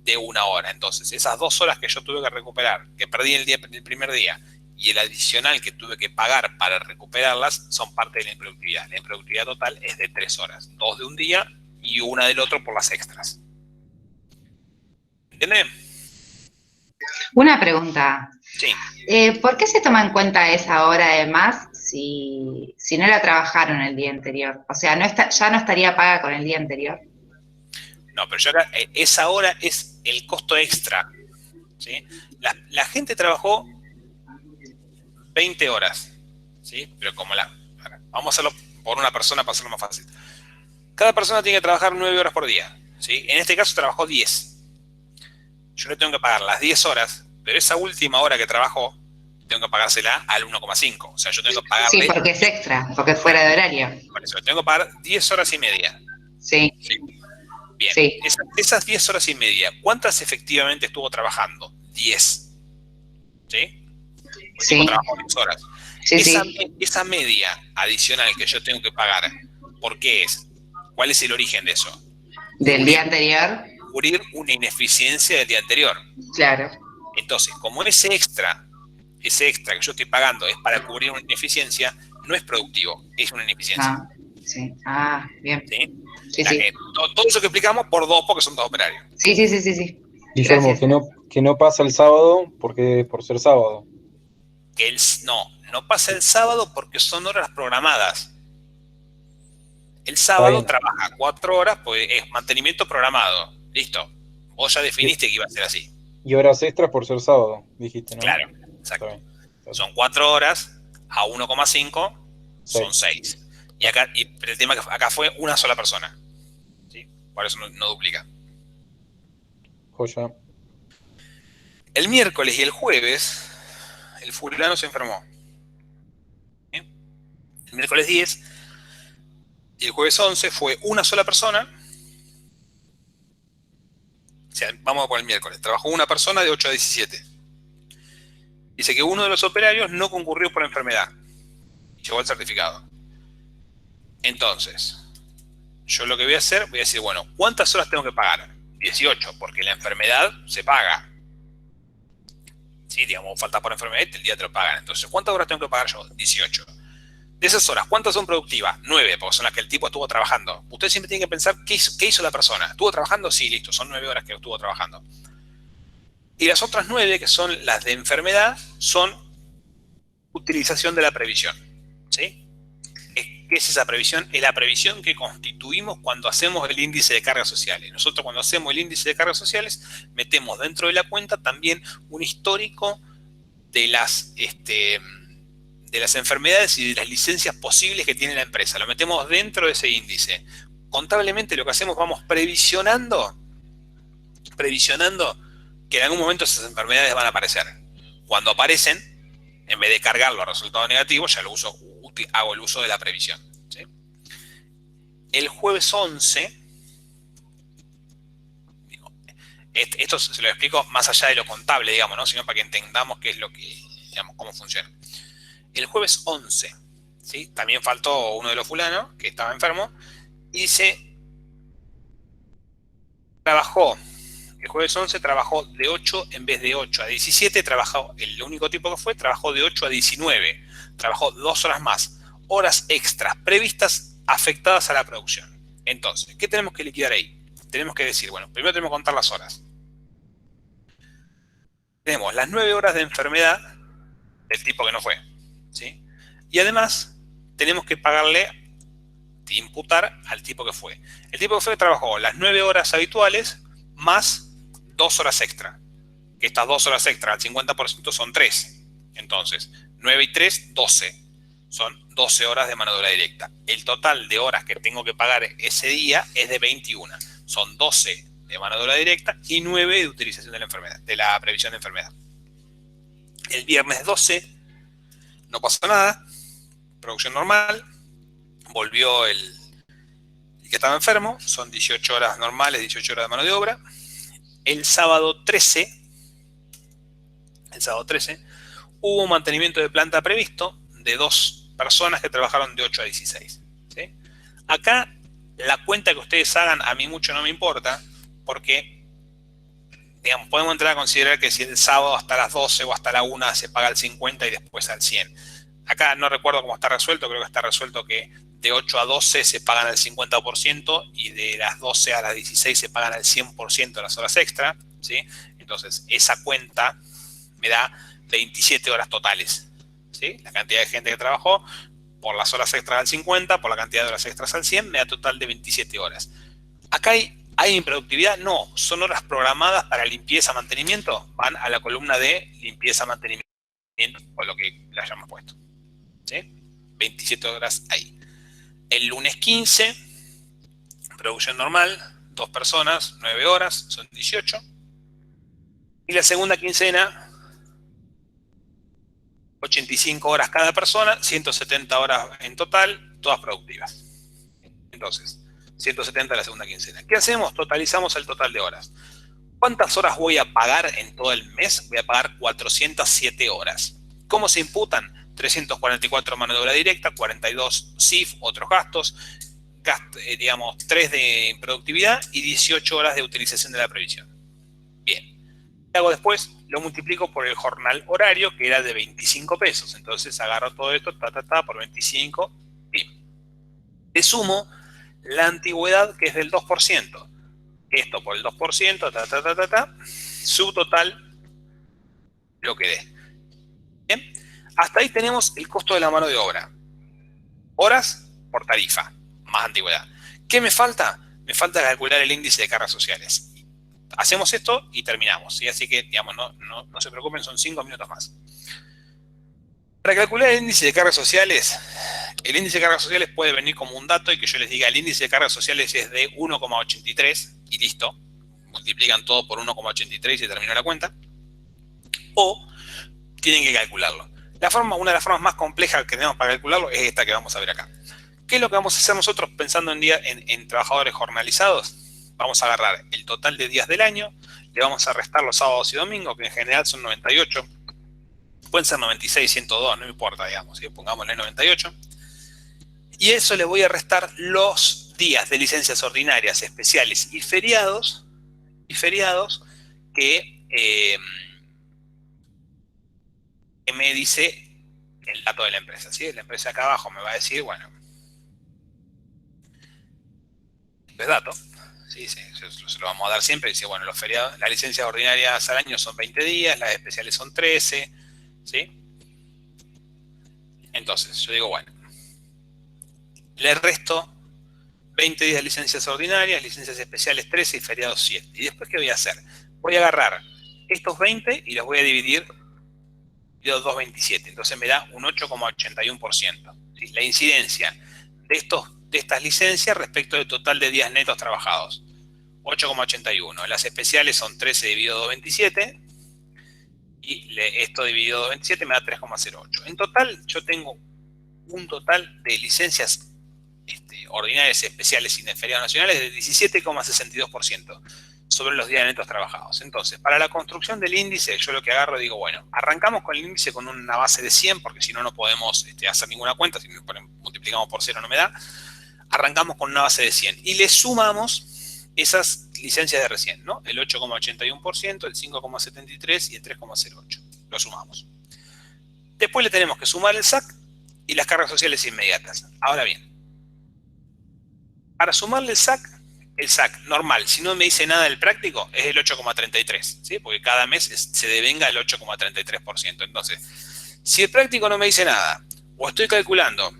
de 1 hora. Entonces, esas 2 horas que yo tuve que recuperar, que perdí el primer día, y el adicional que tuve que pagar para recuperarlas, son parte de la improductividad. La improductividad total es de 3 horas. 2 de un día y 1 del otro por las extras. ¿Entienden? Una pregunta. Sí. ¿Por qué se toma en cuenta esa hora de más si no la trabajaron el día anterior? O sea, ya no estaría paga con el día anterior. No, pero yo acá, esa hora es el costo extra. ¿Sí? La gente trabajó 20 horas. ¿Sí? Pero como vamos a hacerlo por una persona para hacerlo más fácil. Cada persona tiene que trabajar 9 horas por día. ¿Sí? En este caso trabajó 10. Yo le tengo que pagar las 10 horas, pero esa última hora que trabajó, tengo que pagársela al 1,5. O sea, yo tengo que pagarle... Sí, porque es extra, porque es fuera de horario. Por eso, le tengo que pagar 10 horas y media. Sí. ¿Sí? Bien. Sí. Esas 10 horas y media, ¿cuántas efectivamente estuvo trabajando? 10. ¿Sí? Sí. Trabajó 10 horas. Sí, Esa media adicional que yo tengo que pagar, ¿por qué es? ¿Cuál es el origen de eso? Del día anterior. Cubrir una ineficiencia del día anterior. Claro. Entonces, como ese extra que yo estoy pagando es para cubrir una ineficiencia, no es productivo, es una ineficiencia. Sí. Bien. ¿Sí? Sí. Todo eso que explicamos por 2, porque son 2 operarios. Sí. Guillermo, que no pasa el sábado porque por ser sábado. No pasa el sábado porque son horas programadas. El sábado trabaja 4 horas, pues es mantenimiento programado. Listo. Vos ya definiste que iba a ser así. Y horas extras por ser sábado, dijiste, ¿no? Claro, exacto. Está bien. Son 4 horas a 1,5, son 6. Pero el tema es que acá fue una sola persona. ¿Sí? Por eso no duplica. Joya. El miércoles y el jueves, el fulano se enfermó. ¿Sí? El miércoles 10 y el jueves 11 fue una sola persona. O sea, vamos por el miércoles. Trabajó una persona de 8 a 17. Dice que uno de los operarios no concurrió por enfermedad. Llegó el certificado. Entonces, yo lo que voy a decir, bueno, ¿cuántas horas tengo que pagar? 18, porque la enfermedad se paga. Sí, digamos, falta por enfermedad, el día te lo pagan. Entonces, ¿cuántas horas tengo que pagar yo? 18. De esas horas, ¿cuántas son productivas? 9, porque son las que el tipo estuvo trabajando. Ustedes siempre tienen que pensar qué hizo la persona. ¿Estuvo trabajando? Sí, listo, son 9 horas que estuvo trabajando. Y las otras 9, que son las de enfermedad, son utilización de la previsión. ¿Sí? ¿Qué es esa previsión? Es la previsión que constituimos cuando hacemos el índice de cargas sociales. Nosotros cuando hacemos el índice de cargas sociales, metemos dentro de la cuenta también un histórico de las enfermedades y de las licencias posibles que tiene la empresa. Lo metemos dentro de ese índice. Contablemente lo que hacemos, vamos previsionando que en algún momento esas enfermedades van a aparecer. Cuando aparecen, en vez de cargarlo a resultados negativos, ya hago el uso de la previsión. ¿Sí? El jueves 11, esto se lo explico más allá de lo contable, digamos, ¿no? Sino para que entendamos qué es lo que, digamos, cómo funciona. El jueves 11, ¿sí? También faltó uno de los fulanos que estaba enfermo y dice, el jueves 11 trabajó de 8 en vez de 8 a 17, el único tipo que trabajó de 8 a 19, trabajó 2 horas más, horas extras previstas afectadas a la producción. Entonces, ¿qué tenemos que liquidar ahí? Tenemos que decir, bueno, primero tenemos que contar las horas. Tenemos las 9 horas de enfermedad del tipo que no fue, ¿sí? Y además, tenemos que imputar al tipo que fue. El tipo que fue trabajó las 9 horas habituales más 2 horas extra. Que estas 2 horas extra al 50% son 3. Entonces, 9 y 3, 12. Son 12 horas de mano de obra directa. El total de horas que tengo que pagar ese día es de 21. Son 12 de mano de obra directa y 9 de utilización de la enfermedad, de la previsión de enfermedad. El viernes 12 no pasó nada, producción normal, volvió el que estaba enfermo, son 18 horas normales, 18 horas de mano de obra. El sábado 13, hubo un mantenimiento de planta previsto de 2 personas que trabajaron de 8 a 16. ¿Sí? Acá, la cuenta que ustedes hagan a mí mucho no me importa, porque, digamos, podemos entrar a considerar que si el sábado hasta las 12 o hasta la 1 se paga el 50 y después al 100. Acá no recuerdo cómo está resuelto, creo que está resuelto que de 8 a 12 se pagan al 50% y de las 12 a las 16 se pagan al 100% de las horas extra, ¿sí? Entonces, esa cuenta me da 27 horas totales, ¿sí? La cantidad de gente que trabajó por las horas extras al 50, por la cantidad de horas extras al 100, me da total de 27 horas. Acá ¿hay improductividad? No, son horas programadas para limpieza, mantenimiento, van a la columna de limpieza, mantenimiento, o lo que le hayamos puesto, ¿sí? 27 horas ahí. El lunes 15, producción normal, 2 personas, 9 horas, son 18. Y la segunda quincena, 85 horas cada persona, 170 horas en total, todas productivas. Entonces, 170 la segunda quincena. ¿Qué hacemos? Totalizamos el total de horas. ¿Cuántas horas voy a pagar en todo el mes? Voy a pagar 407 horas. ¿Cómo se imputan? 344 mano de obra directa, 42 CIF, otros gastos, digamos 3 de improductividad y 18 horas de utilización de la previsión. Bien. ¿Qué hago después? Lo multiplico por el jornal horario, que era de 25 pesos. Entonces agarro todo esto, por 25, pim. Le sumo la antigüedad, que es del 2%. Esto por el 2%, subtotal, lo que dé. Bien. Hasta ahí tenemos el costo de la mano de obra. Horas por tarifa, más antigüedad. ¿Qué me falta? Me falta calcular el índice de cargas sociales. Hacemos esto y terminamos, ¿sí? Así que, digamos, no se preocupen, son 5 minutos más. Para calcular el índice de cargas sociales puede venir como un dato y que yo les diga el índice de cargas sociales es de 1,83 y listo. Multiplican todo por 1,83 y se terminó la cuenta. O tienen que calcularlo. Una de las formas más complejas que tenemos para calcularlo es esta que vamos a ver acá. ¿Qué es lo que vamos a hacer nosotros pensando en trabajadores jornalizados? Vamos a agarrar el total de días del año, le vamos a restar los sábados y domingos, que en general son 98, pueden ser 96, 102, no importa, digamos, ¿sí? Pongámosle 98. Y eso le voy a restar los días de licencias ordinarias, especiales y feriados que me dice el dato de la empresa, ¿sí? La empresa acá abajo me va a decir, bueno, es dato, ¿sí? Se lo vamos a dar siempre, dice, bueno, los feriados, las licencias ordinarias al año son 20 días, las especiales son 13, ¿sí? Entonces, yo digo, bueno, le resto 20 días de licencias ordinarias, licencias especiales 13 y feriados 7. ¿Y después qué voy a hacer? Voy a agarrar estos 20 y los voy a dividir 2,27. Entonces me da un 8,81%. ¿Sí? La incidencia de estas licencias respecto del total de días netos trabajados. 8,81. Las especiales son 13 dividido 2,27. Y esto dividido 2,27 me da 3,08. En total, yo tengo un total de licencias ordinarias, especiales y de feriados nacionales de 17,62% sobre los días netos trabajados. Entonces, para la construcción del índice, yo lo que agarro digo, bueno, arrancamos con el índice con una base de 100, porque si no, no podemos hacer ninguna cuenta, si multiplicamos por 0 no me da. Arrancamos con una base de 100 y le sumamos esas licencias de recién, ¿no? El 8,81%, el 5,73% y el 3,08%. Lo sumamos. Después le tenemos que sumar el SAC y las cargas sociales inmediatas. Ahora bien, para sumarle el SAC normal, si no me dice nada del práctico, es el 8,33, ¿sí? Porque cada mes se devenga el 8,33%. Entonces, si el práctico no me dice nada, o estoy calculando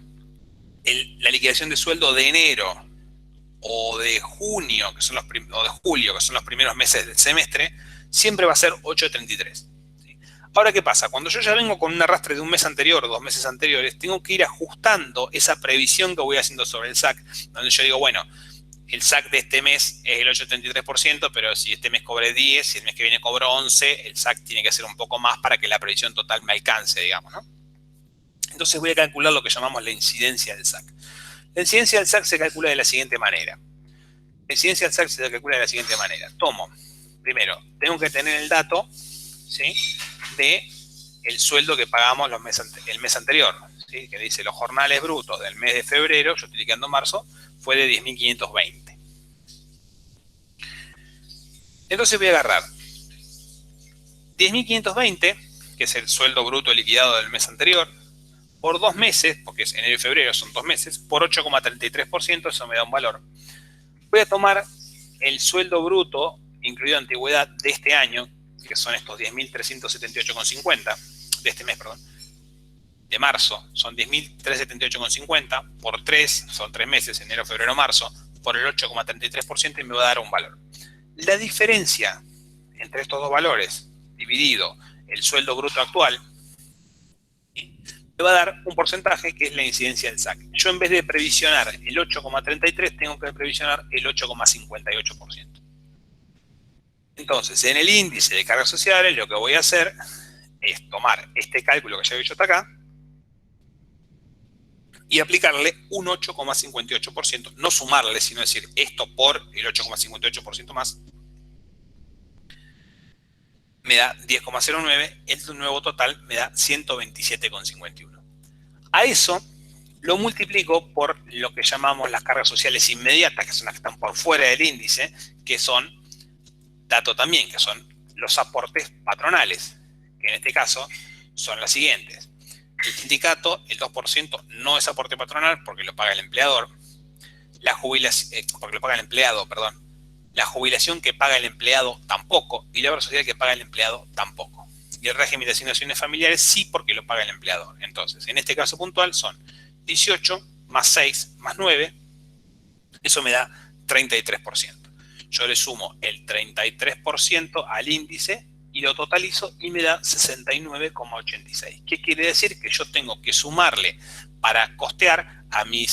la liquidación de sueldo de enero o de junio, o de julio, que son los primeros meses del semestre, siempre va a ser 8.33. ¿Sí? Ahora, ¿qué pasa? Cuando yo ya vengo con un arrastre de un mes anterior o 2 meses anteriores, tengo que ir ajustando esa previsión que voy haciendo sobre el SAC, donde yo digo, bueno, el SAC de este mes es el 8.33%, pero si este mes cobré 10, si el mes que viene cobro 11, el SAC tiene que ser un poco más para que la previsión total me alcance, digamos, ¿no? Entonces voy a calcular lo que llamamos la incidencia del SAC. La incidencia del SAC se calcula de la siguiente manera. La incidencia del SAC se calcula de la siguiente manera. Tomo, primero, tengo que tener el dato, ¿sí?, de el sueldo que pagamos el mes anterior, ¿sí?, que dice los jornales brutos del mes de febrero, yo estoy liquidando marzo, fue de 10.520. Entonces voy a agarrar 10.520, que es el sueldo bruto liquidado del mes anterior, por 2 meses, porque es enero y febrero, son 2 meses, por 8,33%, eso me da un valor. Voy a tomar el sueldo bruto, incluido antigüedad, de este año, que son estos 10.378,50, de este mes, perdón, de marzo, son 10.378,50, por 3, son 3 meses, enero, febrero, marzo, por el 8,33% y me va a dar un valor. La diferencia entre estos dos valores, dividido el sueldo bruto actual, me va a dar un porcentaje que es la incidencia del SAC. Yo en vez de previsionar el 8,33, tengo que previsionar el 8,58%. Entonces, en el índice de cargas sociales, lo que voy a hacer es tomar este cálculo que ya he hecho hasta acá y aplicarle un 8,58%, no sumarle, sino decir esto por el 8,58% más, me da 10,09, el nuevo total me da 127,51. A eso lo multiplico por lo que llamamos las cargas sociales inmediatas, que son las que están por fuera del índice, que son, dato también, que son los aportes patronales, que en este caso son las siguientes. El sindicato, el 2% no es aporte patronal porque lo paga el empleador. La jubilación, porque lo paga el empleado, perdón. La jubilación que paga el empleado tampoco, y la obra social que paga el empleado tampoco. Y el régimen de asignaciones familiares sí, porque lo paga el empleador. Entonces, en este caso puntual son 18 más 6 más 9, eso me da 33%. Yo le sumo el 33% al índice y lo totalizo y me da 69,86. ¿Qué quiere decir? Que yo tengo que sumarle para costear a mi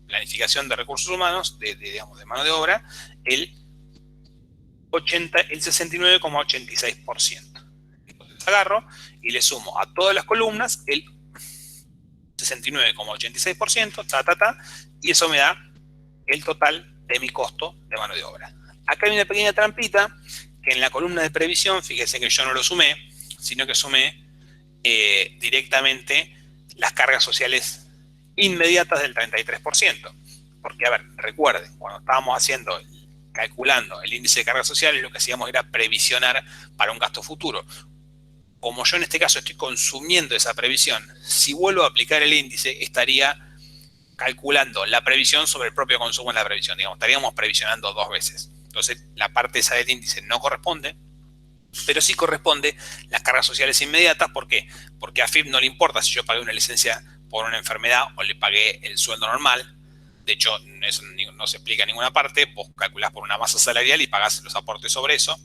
planificación de recursos humanos, digamos, de mano de obra, el 69,86%. Entonces agarro y le sumo a todas las columnas el 69,86%, y eso me da el total de mi costo de mano de obra. Acá hay una pequeña trampita, que en la columna de previsión, fíjense que yo no lo sumé, sino que sumé directamente las cargas sociales inmediatas del 33%. Porque, a ver, recuerden, cuando estábamos calculando el índice de cargas sociales, lo que hacíamos era previsionar para un gasto futuro. Como yo en este caso estoy consumiendo esa previsión, si vuelvo a aplicar el índice, estaría calculando la previsión sobre el propio consumo en la previsión. Digamos, estaríamos previsionando 2 veces. Entonces, la parte esa del índice no corresponde, pero sí corresponde las cargas sociales inmediatas. ¿Por qué? Porque a AFIP no le importa si yo pagué una licencia por una enfermedad o le pagué el sueldo normal. De hecho, eso no se explica en ninguna parte. Vos calculás por una masa salarial y pagás los aportes sobre eso.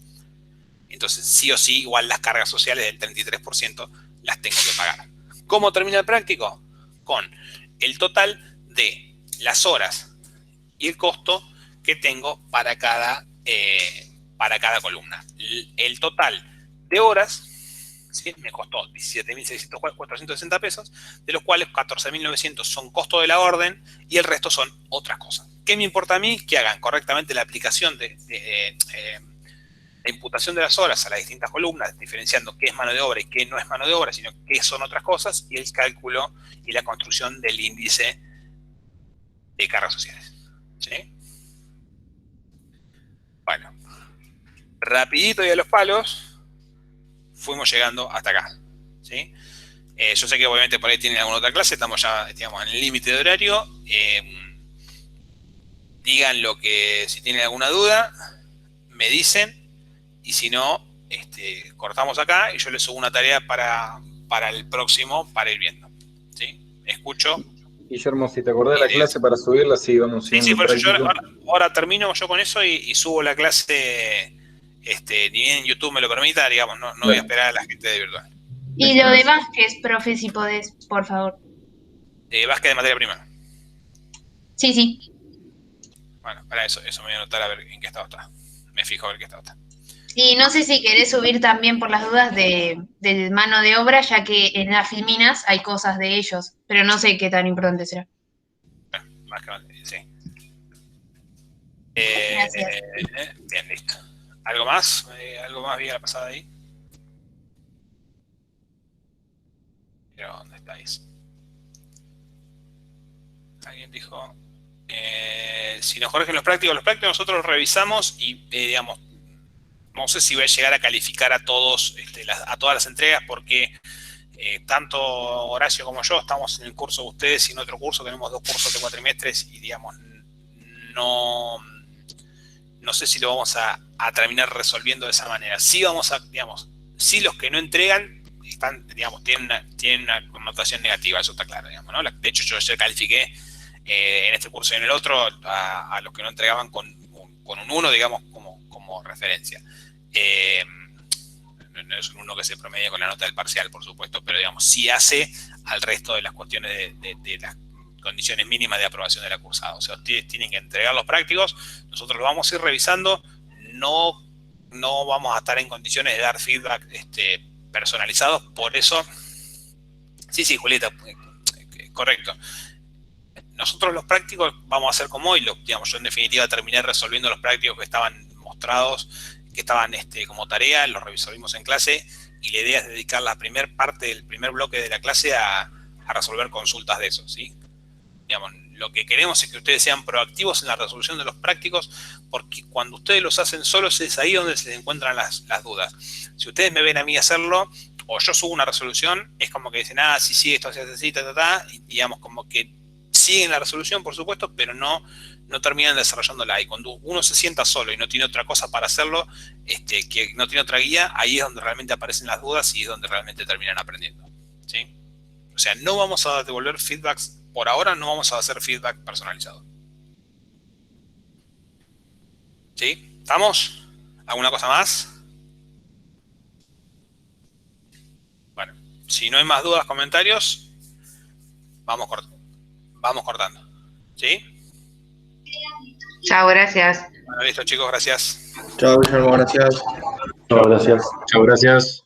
Entonces, sí o sí, igual las cargas sociales del 33% las tengo que pagar. ¿Cómo termina el práctico? Con el total de las horas y el costo que tengo para cada columna. El total de horas, ¿sí?, me costó 17.460 pesos, de los cuales 14.900 son costo de la orden y el resto son otras cosas. ¿Qué me importa a mí? Que hagan correctamente la aplicación de la imputación de las horas a las distintas columnas, diferenciando qué es mano de obra y qué no es mano de obra, sino qué son otras cosas, y el cálculo y la construcción del índice de cargas sociales. ¿Sí? Bueno, rapidito y a los palos, fuimos llegando hasta acá. ¿Sí? Yo sé que obviamente por ahí tienen alguna otra clase, estamos ya, digamos, en el límite de horario. Digan lo que, si tienen alguna duda, me dicen, y si no, cortamos acá y yo les subo una tarea para el próximo, para ir viendo. ¿Sí? Escucho. Guillermo, si te acordás de la clase para subirla, sí, vamos. Sí, por eso yo ahora termino yo con eso y subo la clase, ni bien en YouTube me lo permita, digamos, no voy a esperar a la gente de virtual. Y lo de Vázquez, profe, si podés, por favor. Vázquez de materia prima. Sí. Bueno, para eso me voy a anotar a ver en qué estado está. Me fijo a ver qué estado está. Y no sé si querés subir también por las dudas de mano de obra, ya que en las Filminas hay cosas de ellos, pero no sé qué tan importante será. Bueno, más que mal, sí. Gracias. Bien, listo. ¿Algo más? ¿Algo más bien la pasada ahí? Pero, ¿dónde estáis? Alguien dijo... si nos corrigen los prácticos nosotros los revisamos y, digamos, no sé si voy a llegar a calificar a todos, a todas las entregas, porque tanto Horacio como yo estamos en el curso de ustedes y en otro curso, tenemos 2 cursos de cuatrimestres y, digamos, no sé si lo vamos a terminar resolviendo de esa manera. Sí vamos a, digamos, sí los que no entregan están, digamos, tienen una connotación negativa, eso está claro, digamos, ¿no? De hecho, yo ya califiqué en este curso y en el otro a los que no entregaban con un 1, digamos, como referencia. No es un 1 que se promedia con la nota del parcial, por supuesto, pero, digamos, sí hace al resto de las cuestiones de las condiciones mínimas de aprobación de la cursada. O sea, ustedes tienen que entregar los prácticos, nosotros los vamos a ir revisando, no vamos a estar en condiciones de dar feedback personalizados, por eso... Sí, Julieta, correcto. Nosotros los prácticos vamos a hacer como hoy, digamos, yo en definitiva terminé resolviendo los prácticos que estaban mostrados, que estaban como tarea, los resolvimos en clase, y la idea es dedicar la primera parte del primer bloque de la clase a resolver consultas de eso, ¿sí? Digamos, lo que queremos es que ustedes sean proactivos en la resolución de los prácticos, porque cuando ustedes los hacen solos es ahí donde se encuentran las dudas. Si ustedes me ven a mí hacerlo, o yo subo una resolución, es como que dicen, sí, esto se hace así, y digamos, como que siguen la resolución, por supuesto, pero no terminan desarrollándola. Y cuando uno se sienta solo y no tiene otra cosa para hacerlo, que no tiene otra guía, ahí es donde realmente aparecen las dudas y es donde realmente terminan aprendiendo, ¿sí? O sea, no vamos a devolver feedbacks, por ahora no vamos a hacer feedback personalizado. ¿Sí? ¿Estamos? ¿Alguna cosa más? Bueno, si no hay más dudas, comentarios, vamos cortando. ¿Sí? Chao, gracias. Bueno, listo, chicos, gracias. Chao, Guillermo, gracias. Chao, gracias. Chao, gracias.